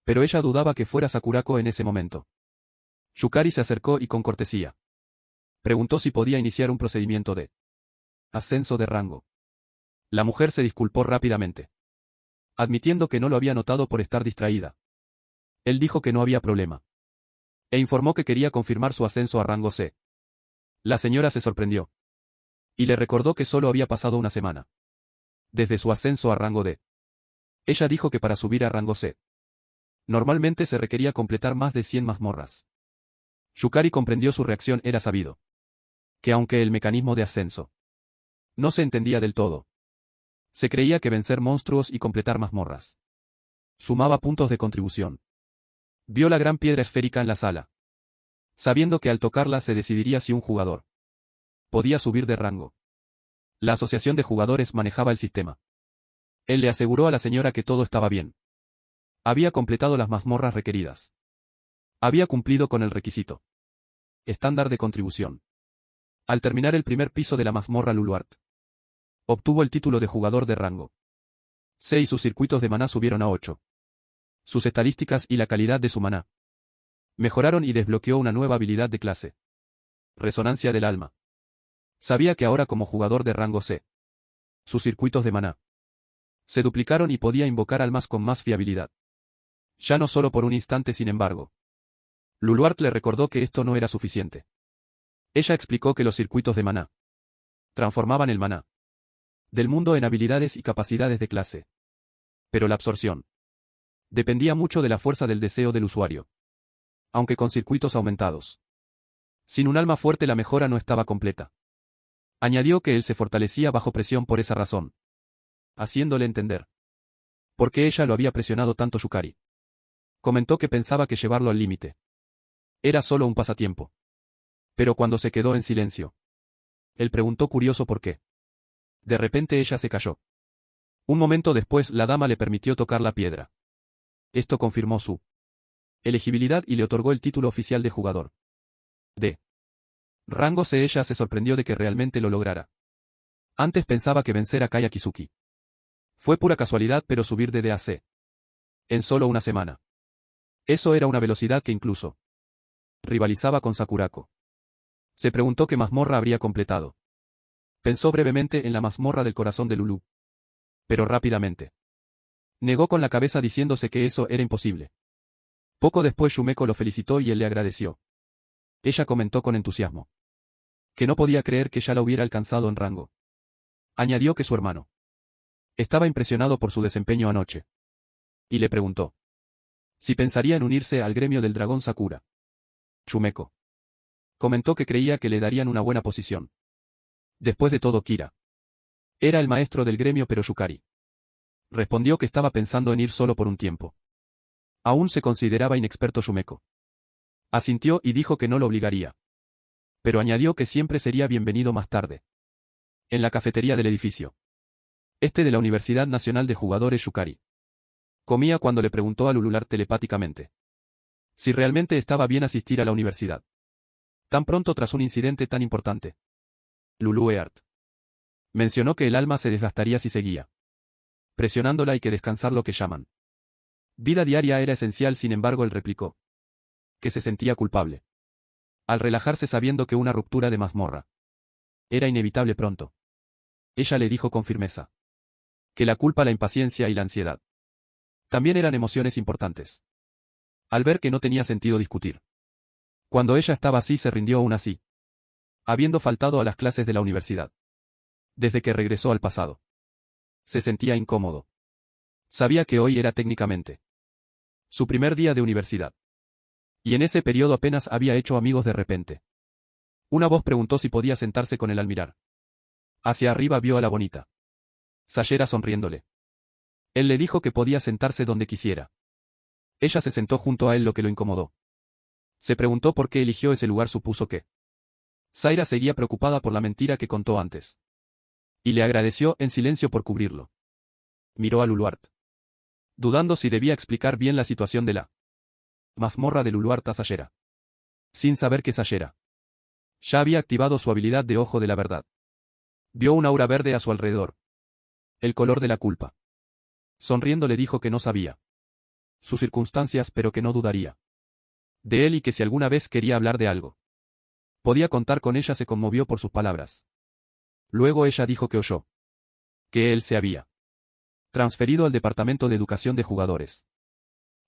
Pero ella dudaba que fuera Sakurako en ese momento. Yukari se acercó y con cortesía preguntó si podía iniciar un procedimiento de ascenso de rango. La mujer se disculpó rápidamente, admitiendo que no lo había notado por estar distraída. Él dijo que no había problema, e informó que quería confirmar su ascenso a rango C. La señora se sorprendió y le recordó que solo había pasado una semana desde su ascenso a rango D. Ella dijo que para subir a rango C normalmente se requería completar más de 100 mazmorras. Yukari comprendió su reacción. Era sabido que aunque el mecanismo de ascenso no se entendía del todo, se creía que vencer monstruos y completar mazmorras sumaba puntos de contribución. Vio la gran piedra esférica en la sala, sabiendo que al tocarla se decidiría si un jugador podía subir de rango. La asociación de jugadores manejaba el sistema. Él le aseguró a la señora que todo estaba bien. Había completado las mazmorras requeridas. Había cumplido con el requisito estándar de contribución. Al terminar el primer piso de la mazmorra, Luluart obtuvo el título de jugador de rango C y sus circuitos de maná subieron a 8. Sus estadísticas y la calidad de su maná mejoraron y desbloqueó una nueva habilidad de clase Resonancia del alma. Sabía que ahora, como jugador de rango C, sus circuitos de maná se duplicaron y podía invocar almas con más fiabilidad. Ya no solo por un instante. Sin embargo, Luluart le recordó que esto no era suficiente. Ella explicó que los circuitos de maná transformaban el maná del mundo en habilidades y capacidades de clase. Pero la absorción dependía mucho de la fuerza del deseo del usuario. Aunque con circuitos aumentados, sin un alma fuerte la mejora no estaba completa. Añadió que él se fortalecía bajo presión por esa razón, haciéndole entender ¿Por qué ella lo había presionado tanto Yukari? Comentó que pensaba que llevarlo al límite era solo un pasatiempo. Pero cuando se quedó en silencio, él preguntó curioso por qué. De repente ella se calló. Un momento después la dama le permitió tocar la piedra. Esto confirmó su elegibilidad y le otorgó el título oficial de jugador. De rango C. Ella se sorprendió de que realmente lo lograra. Antes pensaba que vencer a Kaya Kizuki fue pura casualidad, pero subir de D a C en solo una semana. Eso era una velocidad que incluso rivalizaba con Sakurako. Se preguntó qué mazmorra habría completado. Pensó brevemente en la mazmorra del corazón de Lulu. Pero rápidamente negó con la cabeza diciéndose que eso era imposible. Poco después Yumeko lo felicitó y él le agradeció. Ella comentó con entusiasmo que no podía creer que ya la hubiera alcanzado en rango. Añadió que su hermano estaba impresionado por su desempeño anoche. Y le preguntó si pensaría en unirse al gremio del dragón Sakura. Yumeko comentó que creía que le darían una buena posición. Después de todo, Kira era el maestro del gremio, pero Yukari respondió que estaba pensando en ir solo por un tiempo. Aún se consideraba inexperto Yumeko. Asintió y dijo que no lo obligaría. Pero añadió que siempre sería bienvenido más tarde. En la cafetería del edificio de la Universidad Nacional de Jugadores, Yukari comía cuando le preguntó a Lulular telepáticamente si realmente estaba bien asistir a la universidad tan pronto tras un incidente tan importante. Lulu Eart mencionó que el alma se desgastaría si seguía presionándola y que descansar, lo que llaman vida diaria, era esencial. Sin embargo, él replicó que se sentía culpable al relajarse sabiendo que una ruptura de mazmorra era inevitable pronto. Ella le dijo con firmeza que la culpa, la impaciencia y la ansiedad también eran emociones importantes. Al ver que no tenía sentido discutir, cuando ella estaba así, se rindió aún así, habiendo faltado a las clases de la universidad desde que regresó al pasado. Se sentía incómodo. Sabía que hoy era técnicamente su primer día de universidad. Y en ese periodo apenas había hecho amigos. De repente, una voz preguntó si podía sentarse con él. Al mirar hacia arriba vio a la bonita Sayera sonriéndole. Él le dijo que podía sentarse donde quisiera. Ella se sentó junto a él, lo que lo incomodó. Se preguntó por qué eligió ese lugar. Supuso que Zaira seguía preocupada por la mentira que contó antes. Y le agradeció en silencio por cubrirlo. Miró a Luluart, dudando si debía explicar bien la situación de la mazmorra de Luluart a Sayera, sin saber que Sayera ya había activado su habilidad de ojo de la verdad. Vio un aura verde a su alrededor. El color de la culpa. Sonriendo le dijo que no sabía sus circunstancias, pero que no dudaría de él y que si alguna vez quería hablar de algo, podía contar con ella. Se conmovió por sus palabras. Luego ella dijo que oyó que él se había transferido al Departamento de Educación de Jugadores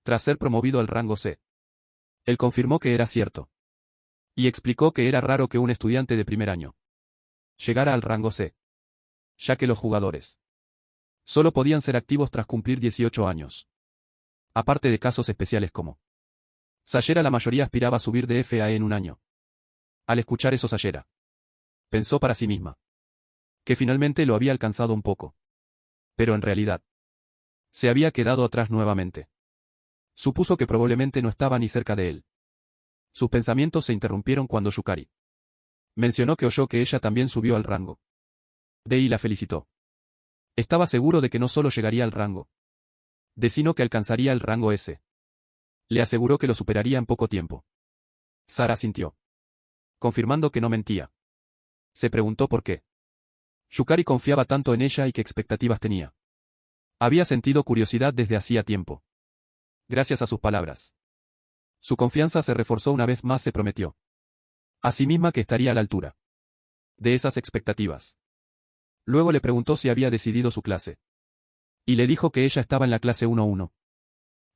tras ser promovido al rango C. Él confirmó que era cierto. Y explicó que era raro que un estudiante de primer año llegara al rango C, ya que los jugadores solo podían ser activos tras cumplir 18 años. Aparte de casos especiales como Sayera, la mayoría aspiraba a subir de F a E en un año. Al escuchar eso, Sayera pensó para sí misma que finalmente lo había alcanzado un poco. Pero en realidad se había quedado atrás nuevamente. Supuso que probablemente no estaba ni cerca de él. Sus pensamientos se interrumpieron cuando Yukari mencionó que oyó que ella también subió al rango D y la felicitó. Estaba seguro de que no solo llegaría al rango D, sino que alcanzaría el rango S. Le aseguró que lo superaría en poco tiempo. Sara sintió, confirmando que no mentía. Se preguntó por qué Yukari confiaba tanto en ella y qué expectativas tenía. Había sentido curiosidad desde hacía tiempo. Gracias a sus palabras, su confianza se reforzó una vez más. Se prometió a sí misma que estaría a la altura de esas expectativas. Luego le preguntó si había decidido su clase. Y le dijo que ella estaba en la clase 1-1.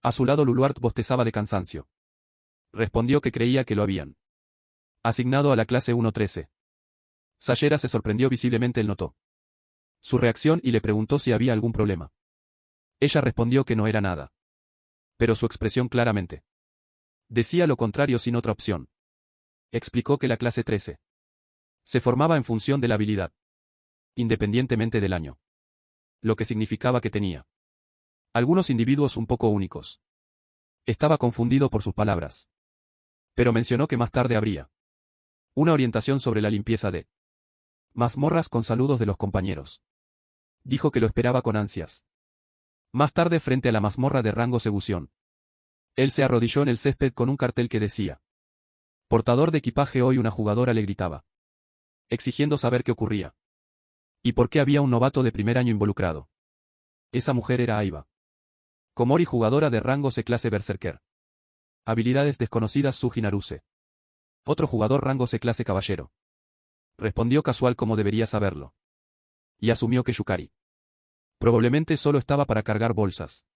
A su lado Luluart bostezaba de cansancio. Respondió que creía que lo habían asignado a la clase 1-13. Sayera se sorprendió visiblemente. Él notó su reacción y le preguntó si había algún problema. Ella respondió que no era nada. Pero su expresión claramente decía lo contrario. Sin otra opción, explicó que la clase 13 se formaba en función de la habilidad, independientemente del año. Lo que significaba que tenía Algunos individuos un poco únicos. Estaba confundido por sus palabras. Pero mencionó que más tarde habría una orientación sobre la limpieza de mazmorras con saludos de los compañeros. Dijo que lo esperaba con ansias. Más tarde frente a la mazmorra de rango Sebución. Él se arrodilló en el césped con un cartel que decía: portador de equipaje hoy. Una jugadora le gritaba, exigiendo saber qué ocurría. Y por qué había un novato de primer año involucrado. Esa mujer era Aiba Komori, jugadora de rango C clase Berserker. Habilidades desconocidas Suji Naruse. Otro jugador rango C clase Caballero. Respondió casual como debería saberlo. Y asumió que Yukari probablemente solo estaba para cargar bolsas.